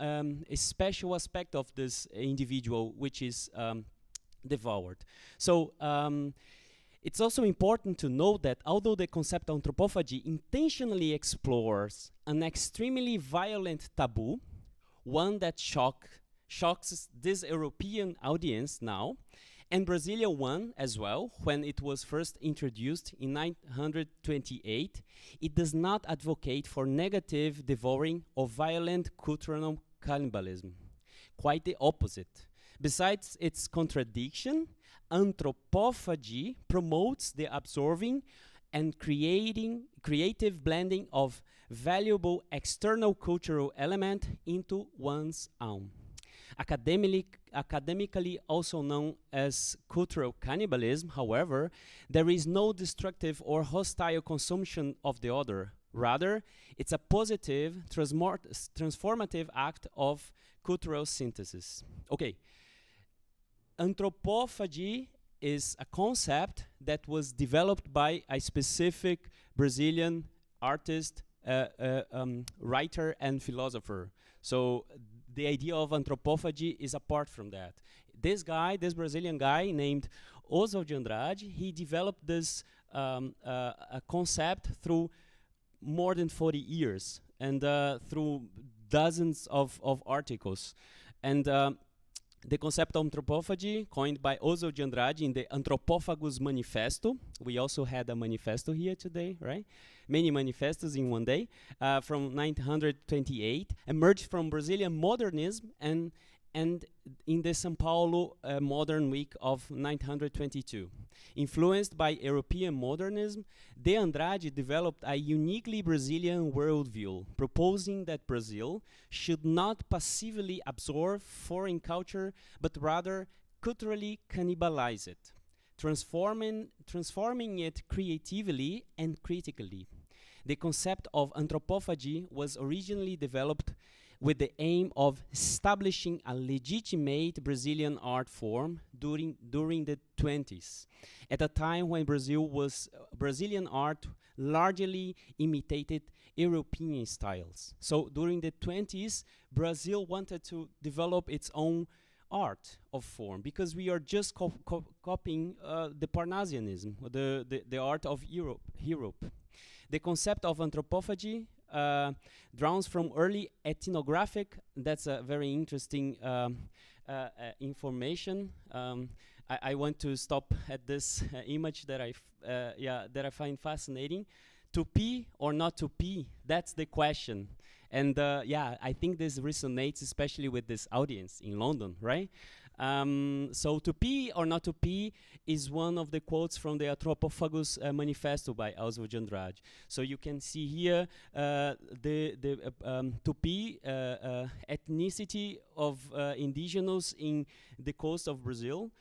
a special aspect of this individual which is devoured. So It's also important to note that although the concept of anthropophagy intentionally explores an extremely violent taboo, one that shocks this European audience now, and Brazilian one as well, when it was first introduced in 928, it does not advocate for negative devouring or violent cultural cannibalism. Quite the opposite. Besides its contradiction, anthropophagy promotes the absorbing and creative blending of valuable external cultural element into one's own. Academically also known as cultural cannibalism, however, there is no destructive or hostile consumption of the other. Rather, it's a positive, transformative act of cultural synthesis. Okay, anthropophagy is a concept that was developed by a specific Brazilian artist, writer, and philosopher. So the idea of anthropophagy is apart from that. This Brazilian guy named Oswald de Andrade, he developed this a concept through more than 40 years and through dozens of articles. And the concept of anthropophagy, coined by Oswald de Andrade in the Anthropophagus Manifesto. We also had a manifesto here today, right? Many manifestos in one day, from 928, emerged from Brazilian modernism and in the São Paulo Modern Week of 922. Influenced by European modernism, de Andrade developed a uniquely Brazilian worldview, proposing that Brazil should not passively absorb foreign culture, but rather culturally cannibalize it, transforming it creatively and critically. The concept of anthropophagy was originally developed with the aim of establishing a legitimate Brazilian art form during the 20s, at a time when Brazilian art largely imitated European styles. So during the 20s, Brazil wanted to develop its own art of form, because we are just copying the Parnassianism, the art of Europe. The concept of anthropophagy draws from early ethnographic. That's a very interesting information. I want to stop at this image that I find fascinating. To pee or not to pee? That's the question. And I think this resonates especially with this audience in London, right? So to pee or not to pee is one of the quotes from the Anthropophagus Manifesto by Oswald de Andrade. So you can see here the Tupi ethnicity of indigenous in the coast of Brazil.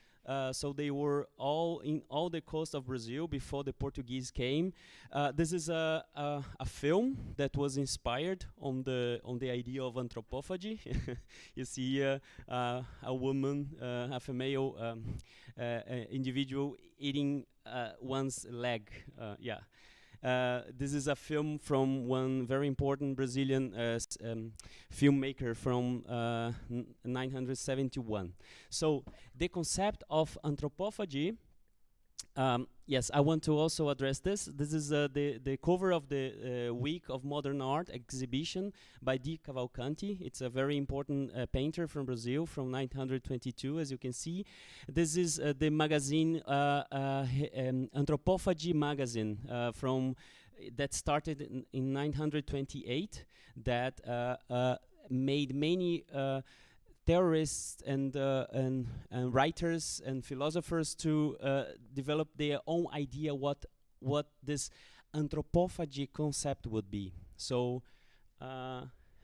So they were all in all the coast of Brazil before the Portuguese came. This is a film that was inspired on the idea of anthropophagy. You see a woman, a female individual eating one's leg. This is a film from one very important Brazilian filmmaker from 971. So the concept of anthropophagy, yes, I want to also address this. This is the cover of the Week of Modern Art exhibition by Di Cavalcanti. It's a very important painter from Brazil from 922, as you can see. This is the magazine, Anthropophagy magazine, that started in 928, that made many theorists and writers and philosophers to develop their own idea what this anthropophagy concept would be. So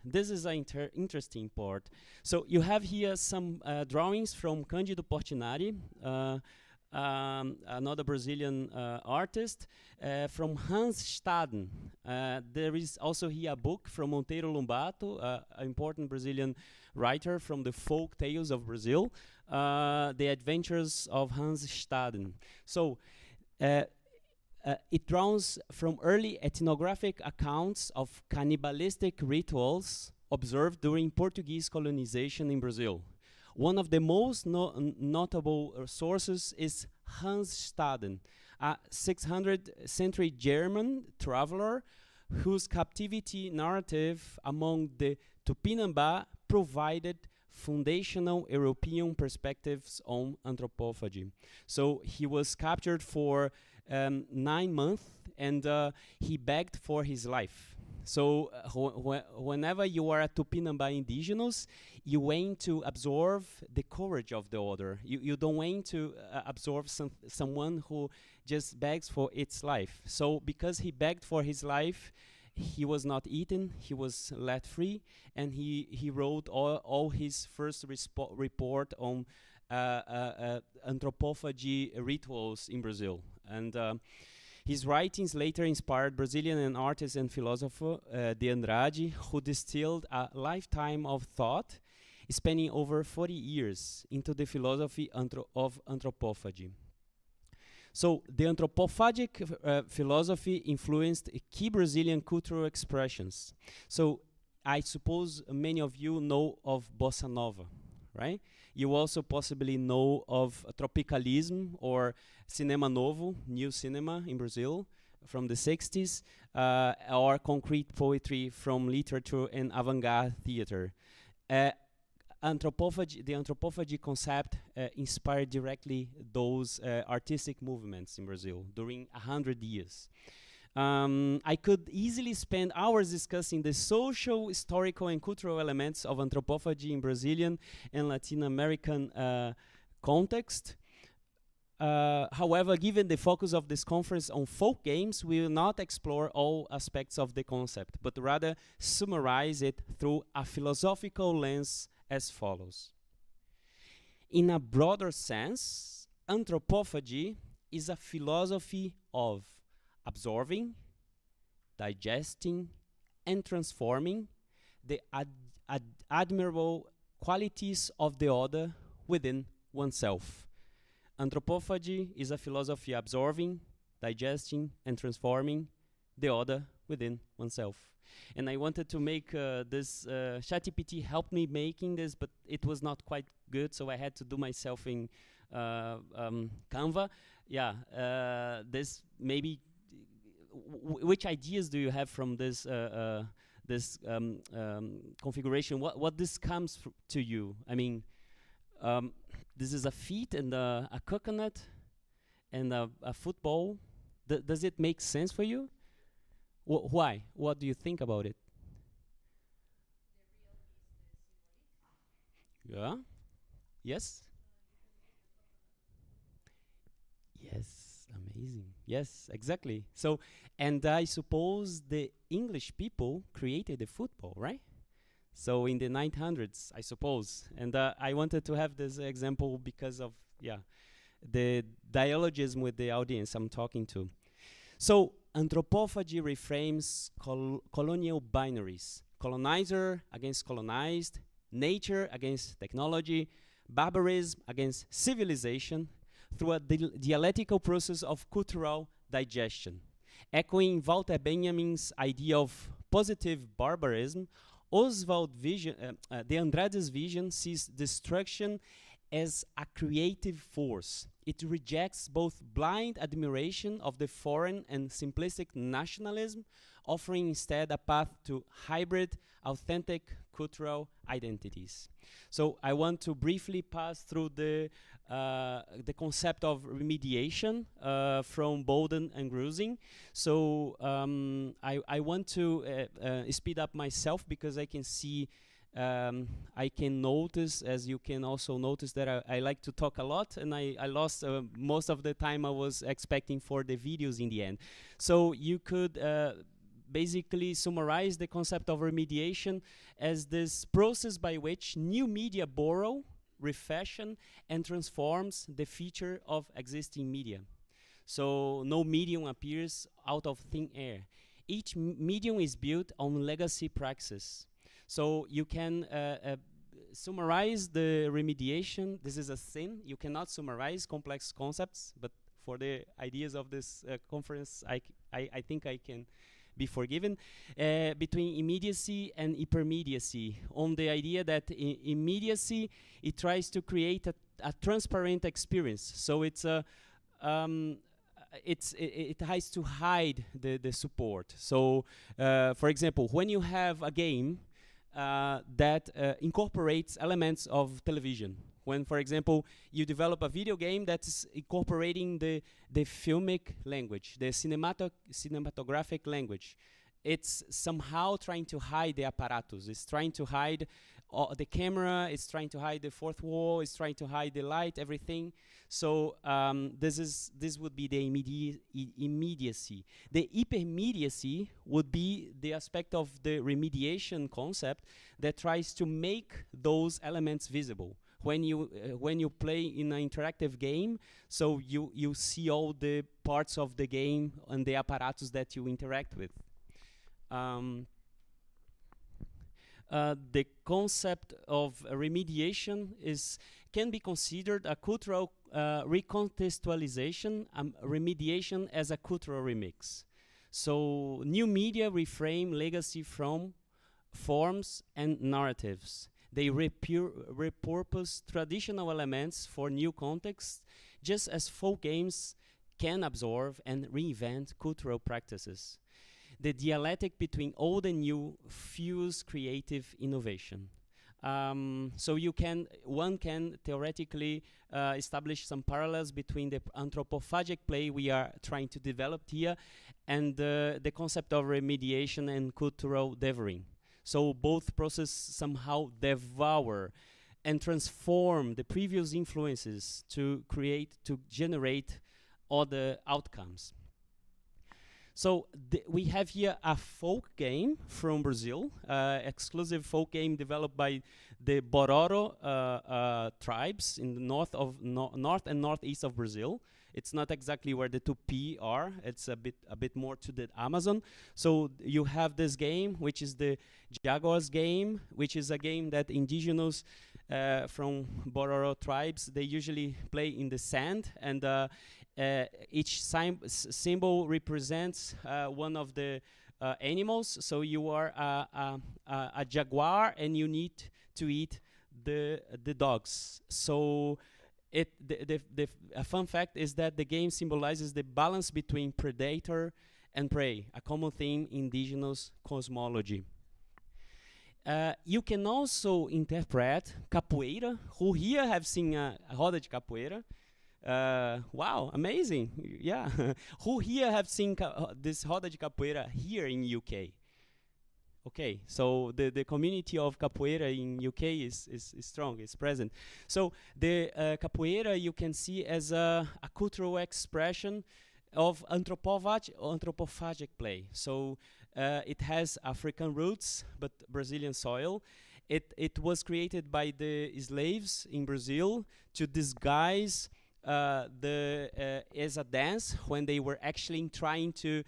this is an interesting part. So you have here some drawings from Cândido Portinari, another Brazilian artist, from Hans Staden. There is also here a book from Monteiro Lobato, an important Brazilian writer from the folk tales of Brazil, The Adventures of Hans Staden. So it draws from early ethnographic accounts of cannibalistic rituals observed during Portuguese colonization in Brazil. One of the most notable sources is Hans Staden, a 600th century German traveler whose captivity narrative among the Tupinamba provided foundational European perspectives on anthropophagy. So he was captured for 9 months and he begged for his life. So whenever you are a Tupinamba indigenous, you aim to absorb the courage of the other. You don't aim to absorb someone who just begs for its life. So because he begged for his life, he was not eaten, he was let free, and he wrote all his first report on anthropophagy rituals in Brazil. And his writings later inspired Brazilian artist and philosopher de Andrade, who distilled a lifetime of thought, spanning over 40 years into the philosophy of anthropophagy. So the anthropophagic philosophy influenced key Brazilian cultural expressions. So I suppose many of you know of Bossa Nova, right? You also possibly know of tropicalism or cinema novo, new cinema in Brazil from the 60s, or concrete poetry from literature and avant-garde theater. The anthropophagy concept inspired directly those artistic movements in Brazil during 100 years. I could easily spend hours discussing the social, historical, and cultural elements of anthropophagy in Brazilian and Latin American context. However, given the focus of this conference on folk games, we will not explore all aspects of the concept, but rather summarize it through a philosophical lens as follows. In a broader sense, anthropophagy is a philosophy of absorbing, digesting, and transforming the admirable qualities of the other within oneself. Anthropophagy is a philosophy absorbing, digesting, and transforming the other within oneself. And I wanted to make this, ChatGPT helped me making this, but it was not quite good, so I had to do myself in Canva. Yeah, this maybe, which ideas do you have from this this configuration? What this comes to you? I mean, this is a feet and a coconut and a football. Does it make sense for you? Why? What do you think about it? Yeah. Yes. Yes. Amazing. Yes, exactly. So, and I suppose the English people created the football, right? So in the 900s, I suppose. And I wanted to have this example because of, yeah, the dialogism with the audience I'm talking to. So anthropophagy reframes colonial binaries: colonizer against colonized, nature against technology, barbarism against civilization, through a dialectical process of cultural digestion. Echoing Walter Benjamin's idea of positive barbarism, de Andrade's vision sees destruction as a creative force. It rejects both blind admiration of the foreign and simplistic nationalism, offering instead a path to hybrid, authentic cultural identities. So I want to briefly pass through the concept of remediation from Bolden and Grusing. So I want to speed up myself because I can see, I can notice, as you can also notice, that I like to talk a lot, and I lost most of the time I was expecting for the videos in the end. So you could basically summarize the concept of remediation as this process by which new media borrow, refashion, and transforms the feature of existing media. So no medium appears out of thin air. Each medium is built on legacy praxis. So you can summarize the remediation. This is a sin. You cannot summarize complex concepts, but for the ideas of this conference, I think I can be forgiven, between immediacy and hypermediacy, on the idea that immediacy, it tries to create a transparent experience. So it's it has to hide the support. So, for example, when you have a game that incorporates elements of television, when, for example, you develop a video game that's incorporating the filmic language, the cinematographic language, it's somehow trying to hide the apparatus. It's trying to hide the camera. It's trying to hide the fourth wall. It's trying to hide the light, everything. So this would be the immediacy. The hypermediacy would be the aspect of the remediation concept that tries to make those elements visible. When you play in an interactive game, so you see all the parts of the game and the apparatus that you interact with. The concept of remediation can be considered a cultural recontextualization, remediation as a cultural remix. So new media reframe legacy from forms and narratives. They repurpose traditional elements for new contexts, just as folk games can absorb and reinvent cultural practices. The dialectic between old and new fuels creative innovation. So one can theoretically establish some parallels between the anthropophagic play we are trying to develop here and the concept of remediation and cultural devouring. So both processes somehow devour and transform the previous influences to generate other outcomes. So we have here a folk game from Brazil, exclusive folk game developed by the Bororo tribes in the north and northeast of Brazil. It's not exactly where the Tupi are. It's a bit more to the Amazon. So you have this game, which is the Jaguars game, which is a game that indigenous from Bororo tribes, they usually play in the sand, and each symbol represents one of the animals. So you are a jaguar, and you need to eat the dogs. So a fun fact is that the game symbolizes the balance between predator and prey, a common theme in indigenous cosmology. You can also interpret capoeira. Who here have seen a roda de capoeira? Wow, amazing. Yeah. Who here have seen this roda de capoeira here in UK? Okay, so the community of capoeira in UK is strong, is present. So the capoeira you can see as a cultural expression of anthropophagic play. So it has African roots, but Brazilian soil. It was created by the slaves in Brazil to disguise as a dance when they were actually trying to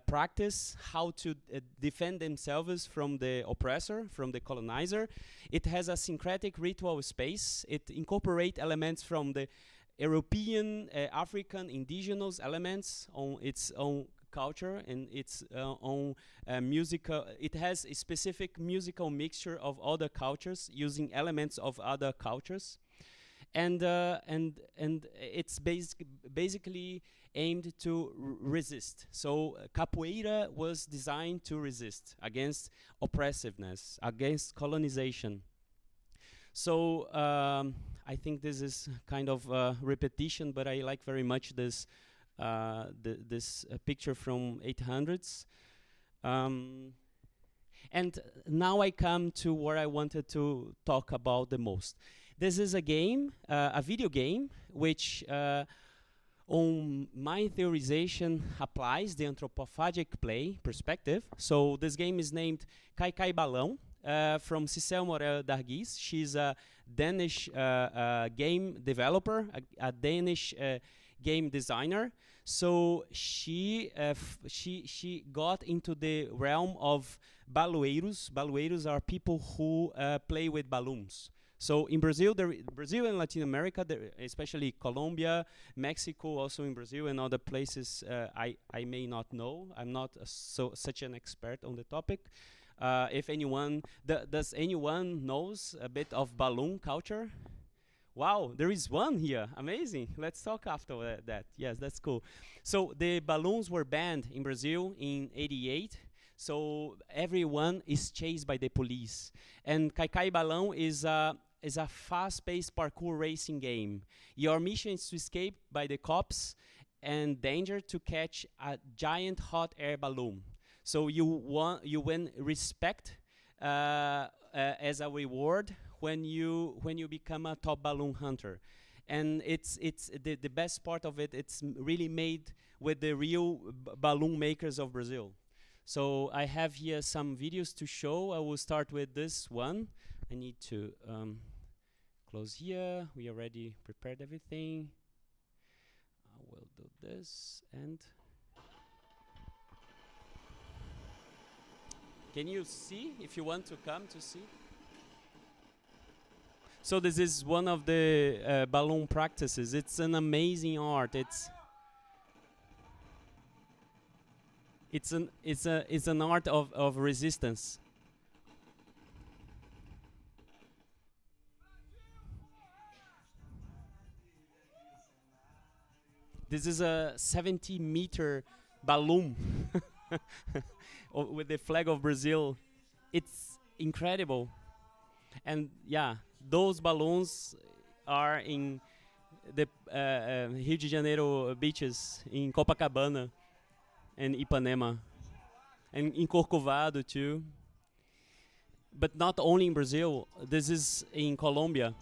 practice how to defend themselves from the oppressor, from the colonizer. It has a syncretic ritual space. It incorporates elements from the European, African, indigenous elements on its own culture and its own musical. It has a specific musical mixture of other cultures using elements of other cultures. And it's basically aimed to resist. So capoeira was designed to resist against oppressiveness, against colonization. So I think this is kind of repetition, but I like very much this this picture from 800s. And now I come to where I wanted to talk about the most. This is a game, a video game, which on my theorization applies the anthropophagic play perspective. So this game is named Kai Kai Balão, from Cicel Morel Dargis. She's a Danish game developer, a Danish game designer. So she got into the realm of baloeiros. Baloeiros are people who play with balloons. So in Brazil, Brazil and Latin America, especially Colombia, Mexico, also in Brazil and other places, I may not know. I'm not such an expert on the topic. If anyone, does anyone knows a bit of balloon culture? Wow, there is one here. Amazing. Let's talk after that. Yes, that's cool. So the balloons were banned in Brazil in '88. So everyone is chased by the police. And Kaikai Balão is a fast-paced parkour racing game. Your mission is to escape by the cops and danger to catch a giant hot air balloon. So you win respect as a reward when you become a top balloon hunter. And it's the best part of it. It's really made with the real balloon makers of Brazil. So I have here some videos to show. I will start with this one. I need to close here. We already prepared everything. I will do this and can you see if you want to come to see? So this is one of the balloon practices. It's an amazing art. It's an art of resistance. This is a 70-meter balloon with the flag of Brazil. It's incredible. And yeah, those balloons are in the Rio de Janeiro beaches, in Copacabana and Ipanema, and in Corcovado too. But not only in Brazil, this is in Colombia.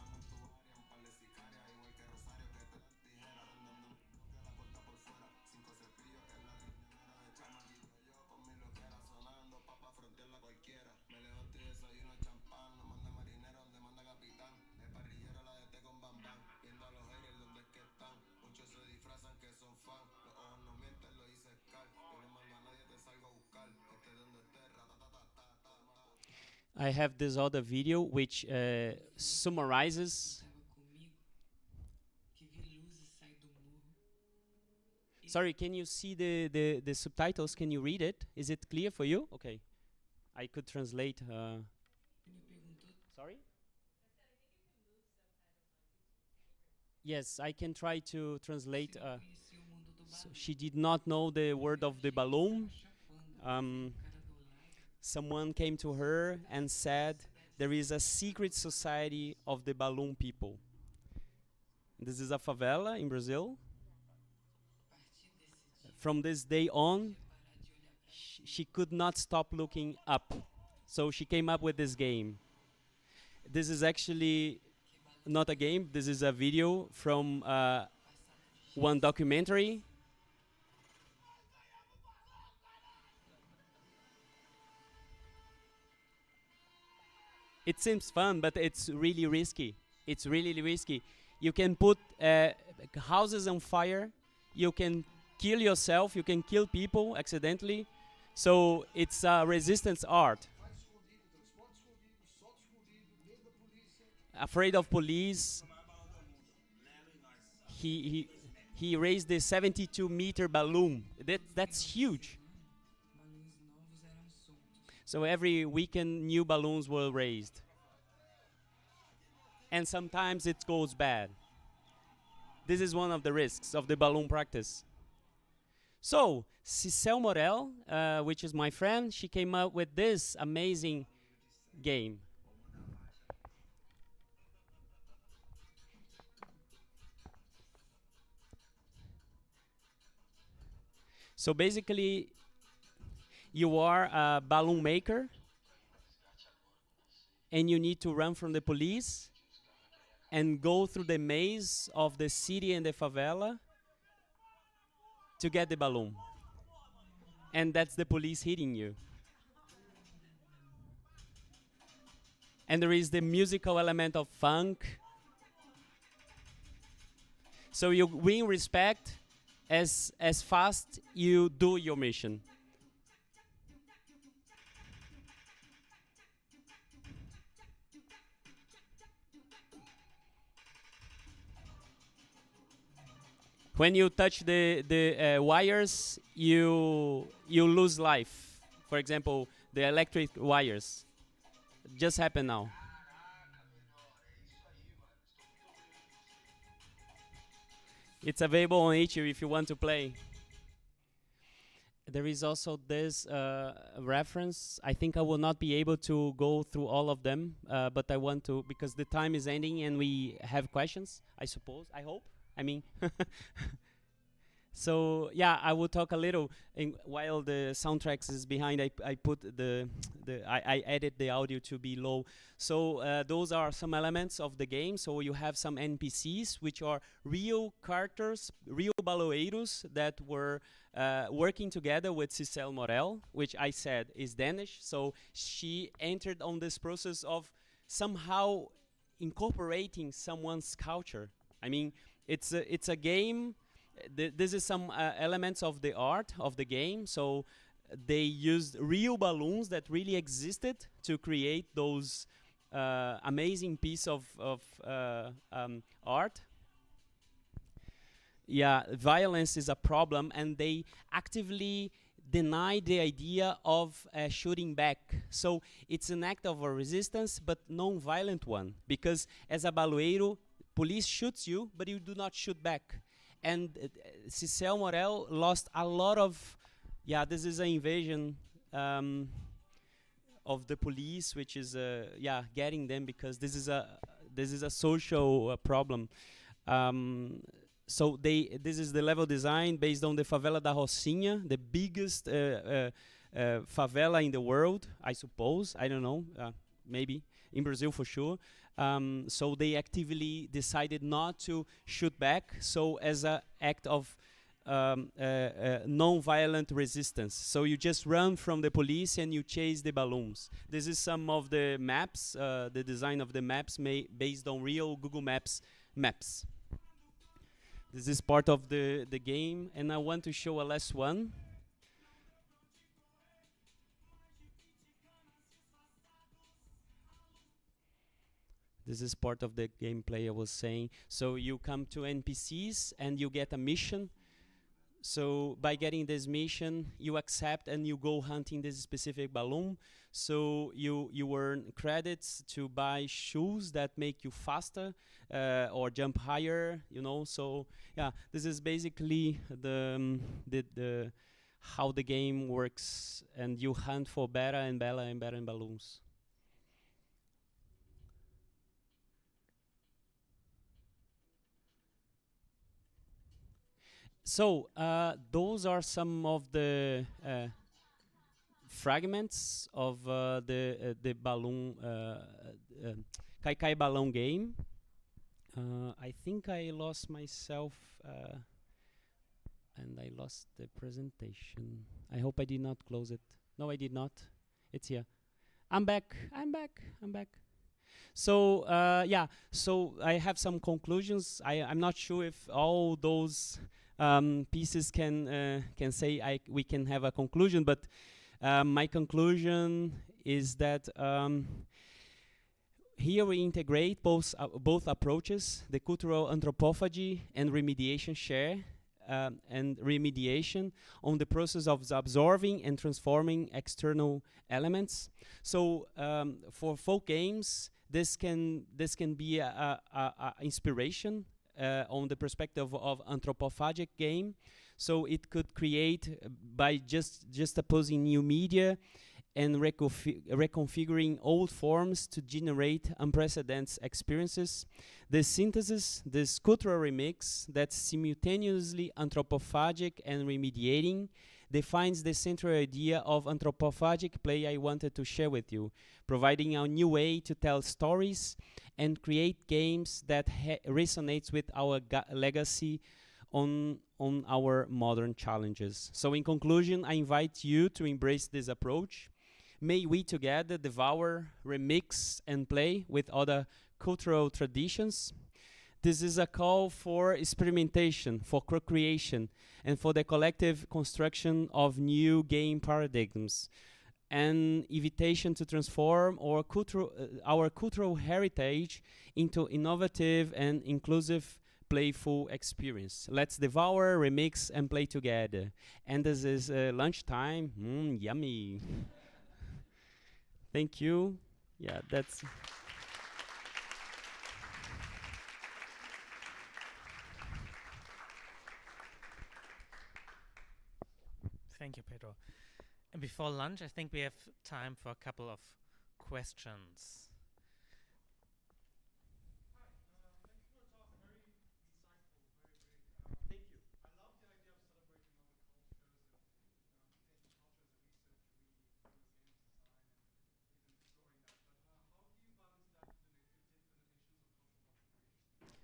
I have this other video which summarizes. Sorry, can you see the subtitles? Can you read it? Is it clear for you? Okay. I could translate. Sorry? Yes, I can try to translate. So she did not know the word of the balloon. Someone came to her and said, there is a secret society of the balloon people. This is a favela in Brazil. From this day on, she could not stop looking up. So she came up with this game. This is actually not a game. This is a video from one documentary. It seems fun, but it's really risky. It's really risky. You can put houses on fire. You can kill yourself. You can kill people accidentally. So it's a resistance art. Afraid of police. He raised the 72-meter balloon. That's huge. So every weekend, new balloons were raised. And sometimes it goes bad. This is one of the risks of the balloon practice. So, Cicel Morel, which is my friend, she came up with this amazing game. So basically, you are a balloon maker and you need to run from the police and go through the maze of the city and the favela to get the balloon. And that's the police hitting you. And there is the musical element of funk. So you win respect as fast you do your mission. When you touch the wires, you lose life. For example, the electric wires. Just happened now. It's available on itch.io if you want to play. There is also this reference. I think I will not be able to go through all of them, but I want to, because the time is ending and we have questions, I suppose. I hope. I mean, so yeah, I will talk a little while the soundtracks is behind. I put I edit the audio to be low. So those are some elements of the game. So you have some NPCs, which are real characters, real baloeiros that were working together with Cicel Morel, which I said is Danish. So she entered on this process of somehow incorporating someone's culture. I mean, it's a game. This is some elements of the art of the game. So they used real balloons that really existed to create those amazing piece of art. Yeah, violence is a problem, and they actively deny the idea of shooting back. So it's an act of a resistance, but non-violent one, because as a baloeiro, police shoots you, but you do not shoot back. And Cicel Morel lost a lot of, this is an invasion of the police, which is getting them, because this is a social problem. So this is the level design based on the favela da Rocinha, the biggest favela in the world, I suppose. I don't know, maybe in Brazil for sure. So they actively decided not to shoot back, so as an act of non-violent resistance. So you just run from the police and you chase the balloons. This is some of the maps, the design of the maps based on real Google Maps maps. This is part of the game, and I want to show a last one. This is part of the gameplay I was saying. So you come to NPCs and you get a mission. So by getting this mission, you accept and you go hunting this specific balloon. So you earn credits to buy shoes that make you faster or jump higher, you know. So yeah, this is basically the how the game works, and you hunt for better and better and better balloons. So those are some of the fragments of the balloon Kai Kai Balloon game. I think I lost myself and I lost the presentation. I hope I did not close it. No, I did not. It's here. I'm back. So so I have some conclusions. I'm not sure if all those pieces can say we can have a conclusion, but my conclusion is that here we integrate both approaches, the cultural anthropophagy and remediation share, and remediation on the process of absorbing and transforming external elements. So for folk games, this can be a inspiration on the perspective of anthropophagic game. So it could create by just opposing new media and reconfiguring old forms to generate unprecedented experiences. The synthesis, this cultural remix that's simultaneously anthropophagic and remediating, defines the central idea of anthropophagic play I wanted to share with you, providing a new way to tell stories and create games that resonates with our legacy on our modern challenges. So in conclusion, I invite you to embrace this approach. May we together devour, remix, and play with other cultural traditions. This is a call for experimentation, for co-creation, and for the collective construction of new game paradigms. An invitation to transform our cultural heritage into innovative and inclusive playful experience. Let's devour, remix, and play together. And this is lunchtime. Yummy. Thank you. Yeah, that's... Thank you, Pedro. And before lunch, I think we have time for a couple of questions.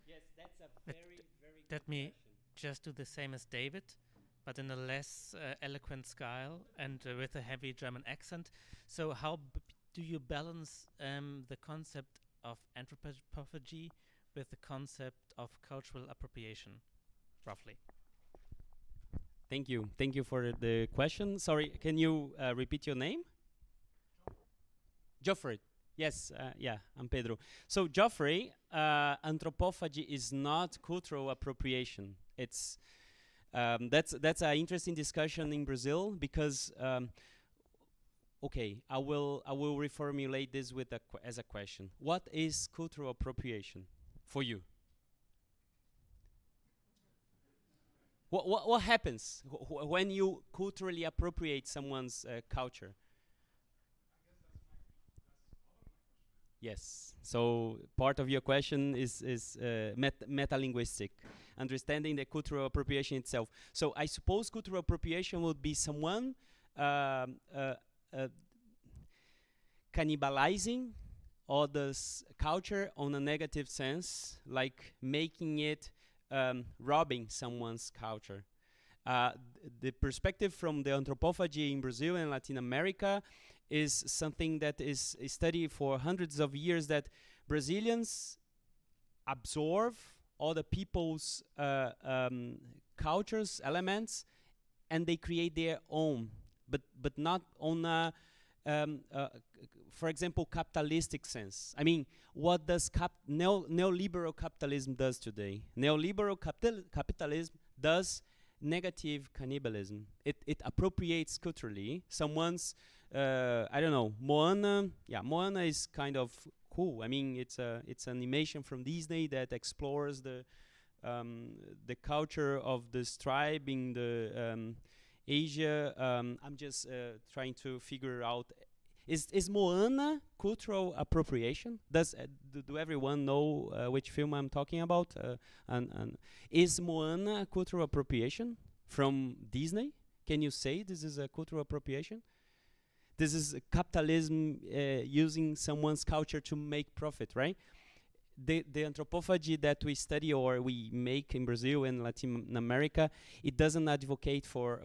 Yes, that's a Let- very, very Let good me question. just do the same as David, but in a less eloquent style and with a heavy German accent. So, how do you balance the concept of anthropophagy with the concept of cultural appropriation, roughly? Thank you. Thank you for the question. Sorry, can you repeat your name? Geoffrey. Yes, yeah, I'm Pedro. So, Geoffrey, anthropophagy is not cultural appropriation. It's that's an interesting discussion in Brazil because okay, I will reformulate this with as a question. What is cultural appropriation for you? What happens when you culturally appropriate someone's culture? Yes. So part of your question is metalinguistic, understanding the cultural appropriation itself. So I suppose cultural appropriation would be someone cannibalizing others' culture on a negative sense, like making it robbing someone's culture. The perspective from the anthropophagy in Brazil and Latin America is something that is studied for hundreds of years, that Brazilians absorb other people's cultures, elements, and they create their own, but not on a, for example, capitalistic sense. I mean, what does neoliberal capitalism does today? Neoliberal capitalism does negative cannibalism. It appropriates culturally someone's, I don't know, Moana. Yeah, Moana is kind of cool. I mean, it's an animation from Disney that explores the culture of this tribe in the Asia. I'm just trying to figure out. Is Moana cultural appropriation? Do everyone know which film I'm talking about? And is Moana cultural appropriation from Disney? Can you say this is a cultural appropriation? This is capitalism using someone's culture to make profit, right? The anthropophagy that we study or we make in Brazil and Latin America, it doesn't advocate for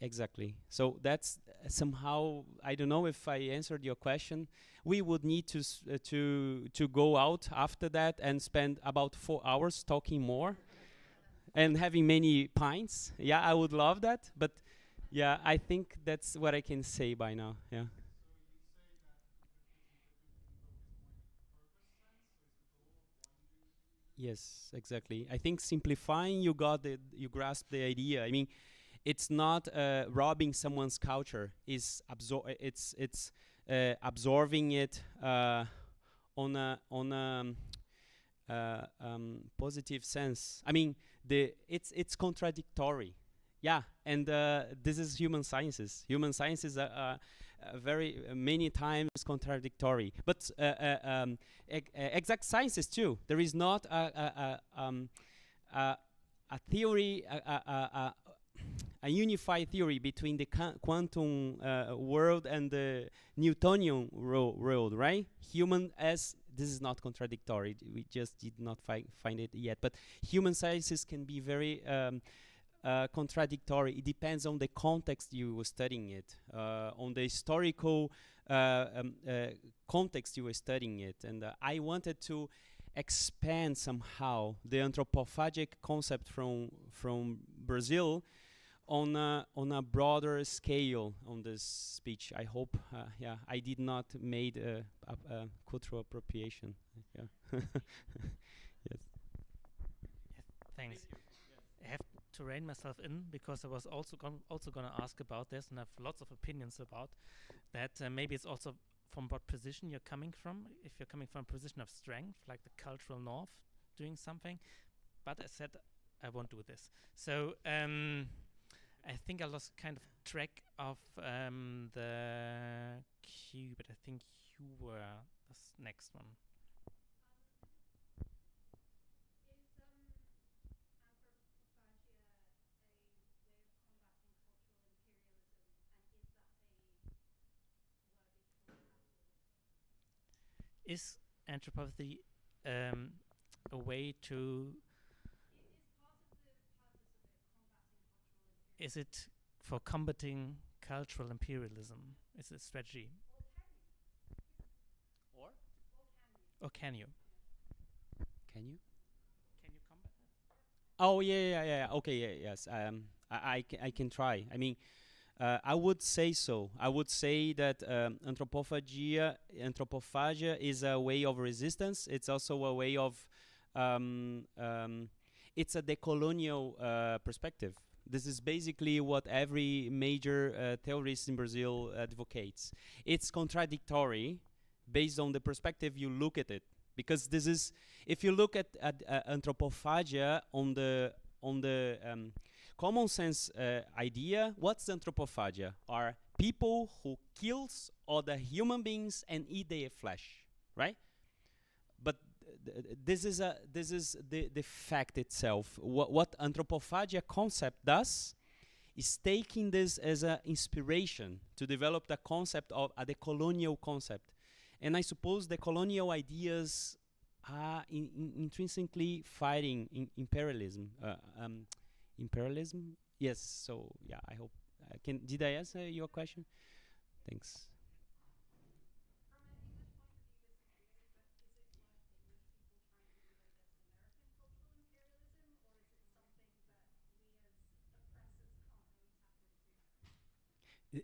exactly. So that's somehow, I don't know if I answered your question. We would need to go out after that and spend about 4 hours talking more and having many pints. Yeah, I would love that. But yeah, I think that's what I can say by now. Yeah. Yes, exactly. I think simplifying, you grasp the idea. I mean, it's not robbing someone's culture. It's absorbing it on a positive sense. I mean, it's contradictory. Yeah, and this is human sciences. Human sciences are very many times contradictory, but exact sciences too. There is not a theory, a unified theory between the quantum world and the Newtonian world, right? Human as this is not contradictory. We just did not find it yet. But human sciences can be very contradictory. It depends on the context you were studying it, on the historical context you were studying it. And I wanted to expand somehow the anthropophagic concept from Brazil on a broader scale on this speech. I hope, yeah, I did not made a cultural appropriation. Yeah. Yes. Thanks. I have to rein myself in because I was also going to ask about this, and I have lots of opinions about that. Maybe it's also from what position you're coming from. If you're coming from a position of strength, like the cultural north, doing something. But I said I won't do this. So I think I lost kind of track of the queue, but I think you were the next one. Is anthropophagy a way to? Is it for combating cultural imperialism? Is it a strategy? Or Or can you? can you? Can you combat that? Oh yeah. Okay, yeah, yes. I can try. I mean, I would say so. I would say that anthropophagia is a way of resistance. It's also a way of, um, um, it's a decolonial perspective. This is basically what every major theorist in Brazil advocates. It's contradictory based on the perspective you look at it, because this is, if you look at anthropophagia on the common sense idea, what's anthropophagia? Are people who kills other human beings and eat their flesh, right? But this is the fact itself. What anthropophagia concept does is taking this as an inspiration to develop the concept of the colonial concept. And I suppose the colonial ideas are intrinsically fighting imperialism. Imperialism? Yes. So yeah, I hope. Did I answer your question? Thanks.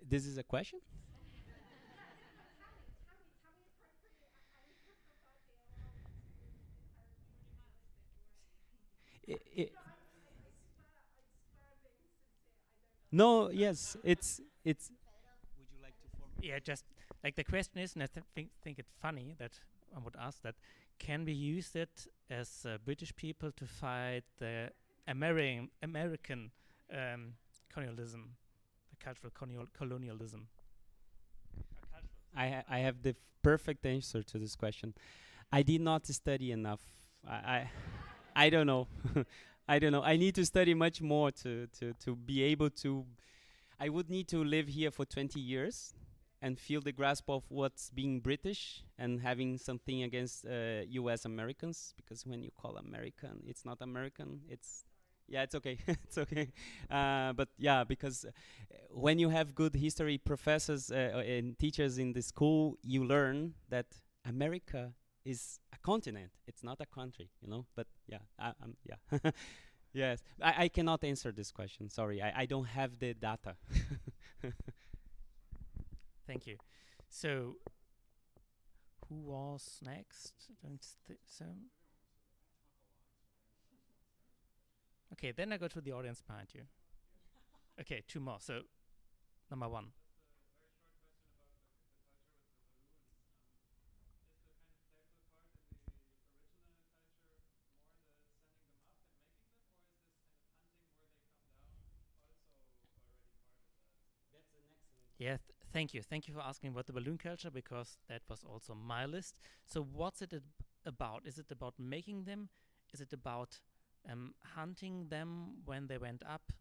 This is a question? I- no, yes, it's. Would you like to Yeah, just like the question is, and I think it's funny that I would ask that. Can we use it as British people to fight the American colonialism, the cultural colonialism? I have the perfect answer to this question. I did not study enough. I don't know. I don't know. I need to study much more to be able to. I would need to live here for 20 years and feel the grasp of what's being British and having something against U.S. Americans, because when you call American, it's not American. It's yeah, it's okay. It's okay. But yeah, because when you have good history professors and teachers in the school, you learn that America is a continent. It's not a country, you know. But yeah, yeah. Yes, I cannot answer this question. Sorry, I don't have the data. Thank you. So, who was next? Don't so. Okay, then I go to the audience behind you. Okay, two more. So, number one. Yeah, thank you. Thank you for asking about the balloon culture, because that was also my list. So, what's it about? Is it about making them? Is it about hunting them when they went up?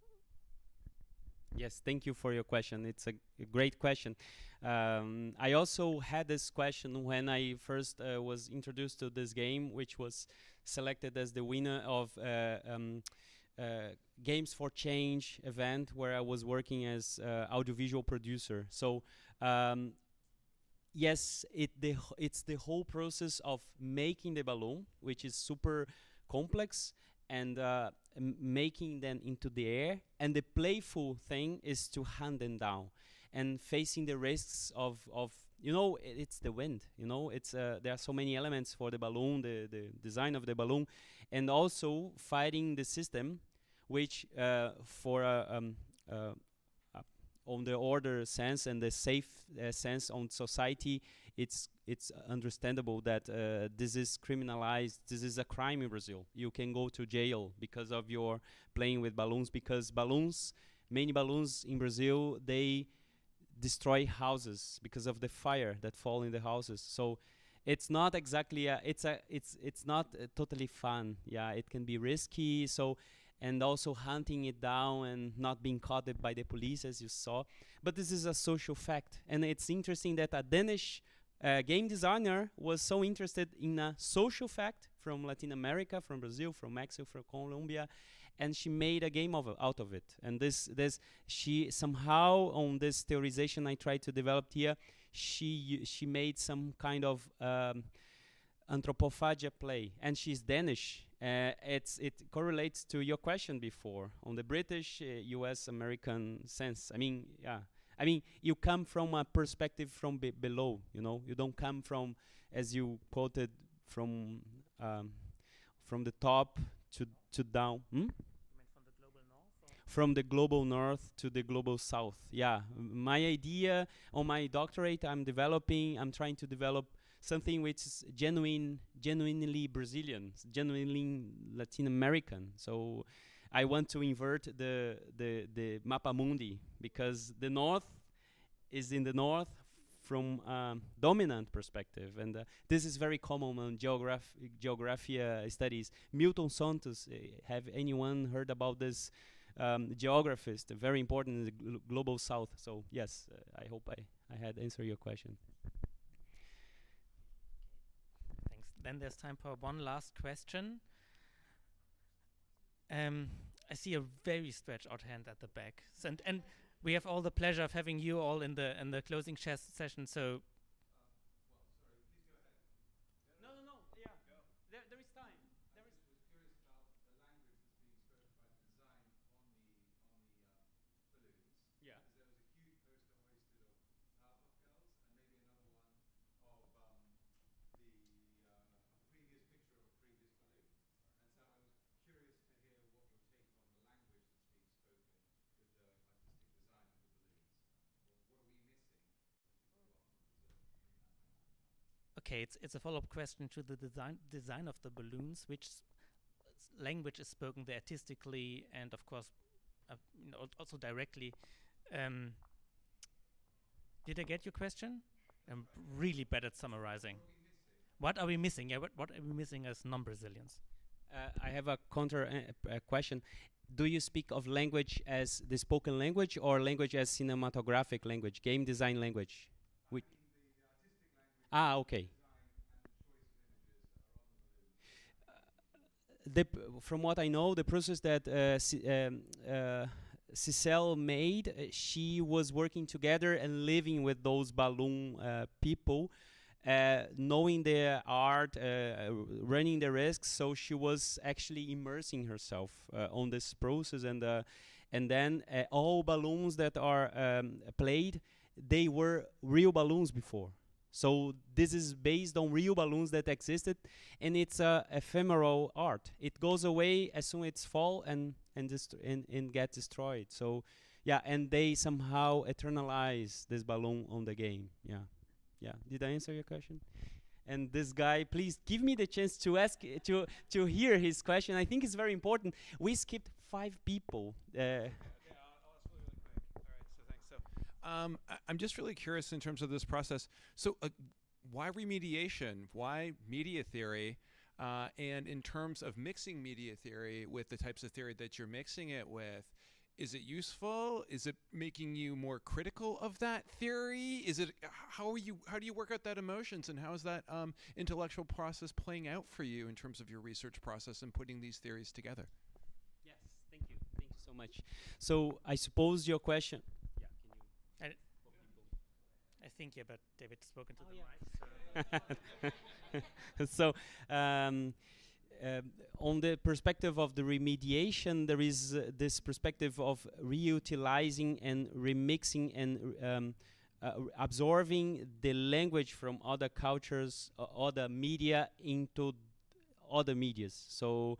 Yes, thank you for your question. It's a great question. I also had this question when I first was introduced to this game, which was selected as the winner of Games for Change event, where I was working as audiovisual producer. So yes, it's the whole process of making the balloon, which is super complex, and making them into the air. And the playful thing is to hand them down and facing the risks of you know, it's the wind. You know, it's there are so many elements for the balloon, the design of the balloon, and also fighting the system, which for on the order sense and the safe sense on society, it's it's understandable that this is criminalized. This is a crime in Brazil. You can go to jail because of your playing with balloons, because many balloons in Brazil, they destroy houses because of the fire that fall in the houses. So it's not exactly it's not totally fun. Yeah, it can be risky. So, and also hunting it down and not being caught by the police, as you saw. But this is a social fact, and it's interesting that a Danish game designer was so interested in a social fact from Latin America, from Brazil, from Mexico, from Colombia, and she made a game out of it. And she somehow, on this theorization I tried to develop here, she made some kind of anthropophagia play, and she's Danish. It correlates to your question before on the British, U.S. American sense. I mean, yeah. I mean, you come from a perspective from below. You know, you don't come from, as you quoted, from the top to down. You meant from the global north? Or? From the global north to the global south. Yeah, my idea on my doctorate, I'm trying to develop something which is genuinely Brazilian, genuinely Latin American. So I want to invert the mapa mundi, because the north is in the north from dominant perspective, and this is very common on geography studies. Milton Santos, have anyone heard about this geographist, very important in the global south? So yes, I hope I had answered your question. Thanks. Then there's time for one last question. I see a very stretched out hand at the back, and we have all the pleasure of having you all in the closing session. So. No, yeah. There is time. There is. Was curious about the language that's being spoken by the design on the balloons. Yeah. Because there was a huge poster hoisted of Powerpuff Girls, and maybe another one of a previous picture of a previous balloon. And so I was curious to hear what your take on the language that's being spoken with the artistic design of the balloons. What are we missing as people who aren't from Brazil in that language? Okay, it's a follow-up question to the design of the balloons. Which language is spoken there artistically, and of course, also directly. Did I get your question? I'm really bad at summarizing. What are we missing? Yeah, what are we missing as non-Brazilians? I have a counter question. Do you speak of language as the spoken language, or language as cinematographic language, game design language? Okay. From what I know, the process that Cicel made, she was working together and living with those balloon people, knowing their art, running the risks. So she was actually immersing herself on this process, and then all balloons that are played, they were real balloons before. So this is based on real balloons that existed, and it's ephemeral art. It goes away as soon as it's fall and get destroyed. So yeah, and they somehow eternalize this balloon on the game. Yeah. Did I answer your question? And this guy, please give me the chance to ask to hear his question. I think it's very important. We skipped 5 people. Okay, I'll ask really quick. All right, so thanks. So I'm just really curious in terms of this process. So why remediation? Why media theory? And in terms of mixing media theory with the types of theory that you're mixing it with, is it useful? Is it making you more critical of that theory? Is it how do you work out that emotions, and how is that intellectual process playing out for you in terms of your research process and putting these theories together? Yes, thank you so much. So I suppose your question. Yeah, can you? I think but David spoke into the mic. So on the perspective of the remediation, there is this perspective of reutilizing and remixing and absorbing the language from other cultures, other media into other medias. So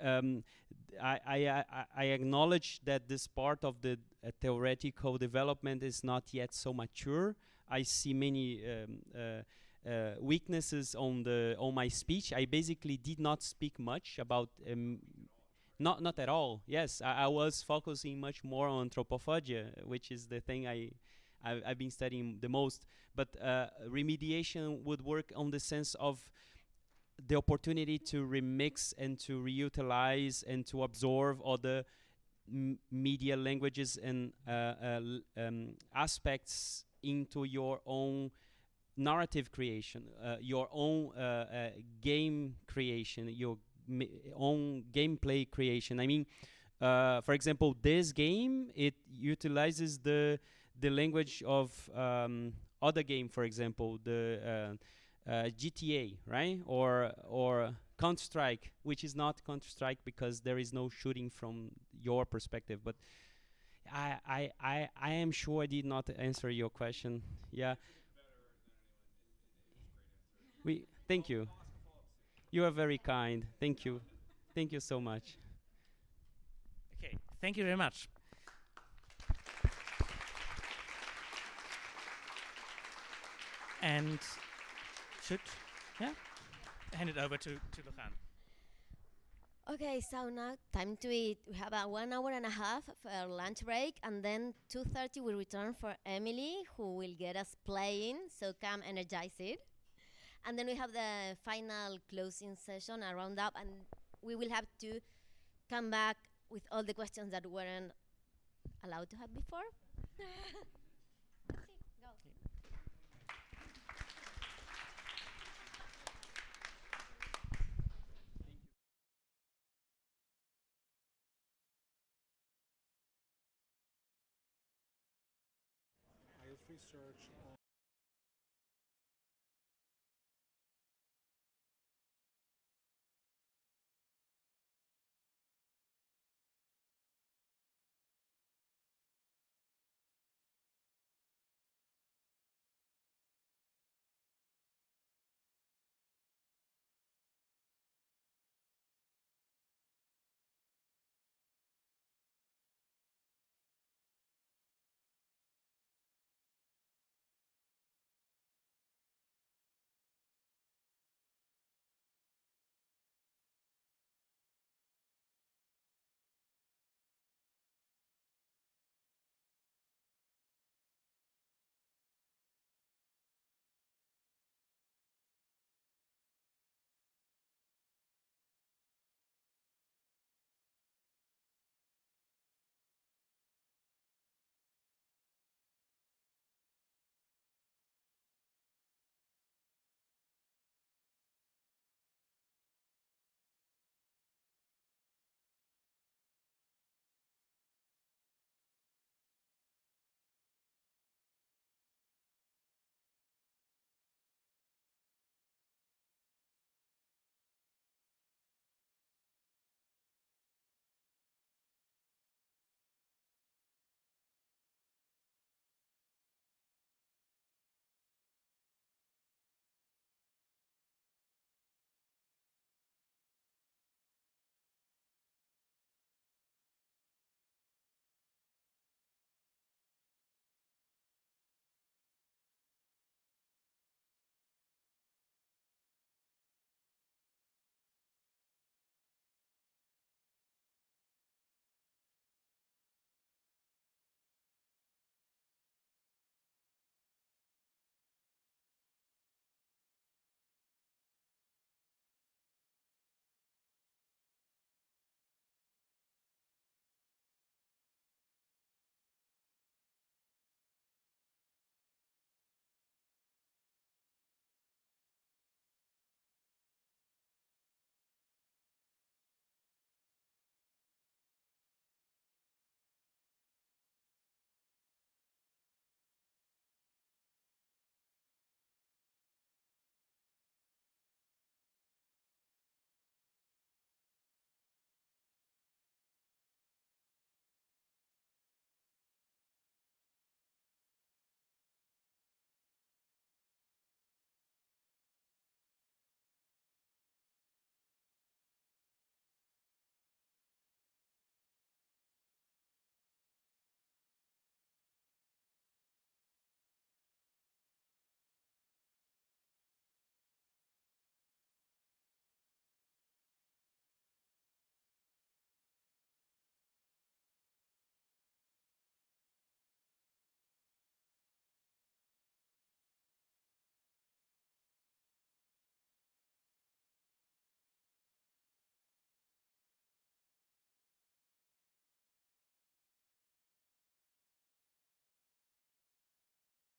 I acknowledge that this part of the theoretical development is not yet so mature. I see many weaknesses on my speech. I basically did not speak much about not at all. Yes, I was focusing much more on anthropophobia, which is the thing I've been studying the most. But remediation would work on the sense of the opportunity to remix and to reutilize and to absorb other media languages and aspects into your own narrative creation, your own game creation, your own gameplay creation. I mean, for example, this game, it utilizes the language of other game, for example, the GTA, right? Or Counter-Strike, which is not Counter-Strike because there is no shooting from your perspective. But I am sure I did not answer your question. Yeah. Thank you. You are very kind. Thank you. Thank you so much. Okay, thank you very much. And should, yeah, hand it over to Lohan. Okay, so now time to eat. We have a 1 hour and a half for our lunch break, and then 2:30 we return for Emily, who will get us playing. So come energize it. And then we have the final closing session, a roundup, and we will have to come back with all the questions that weren't allowed to have before. I have research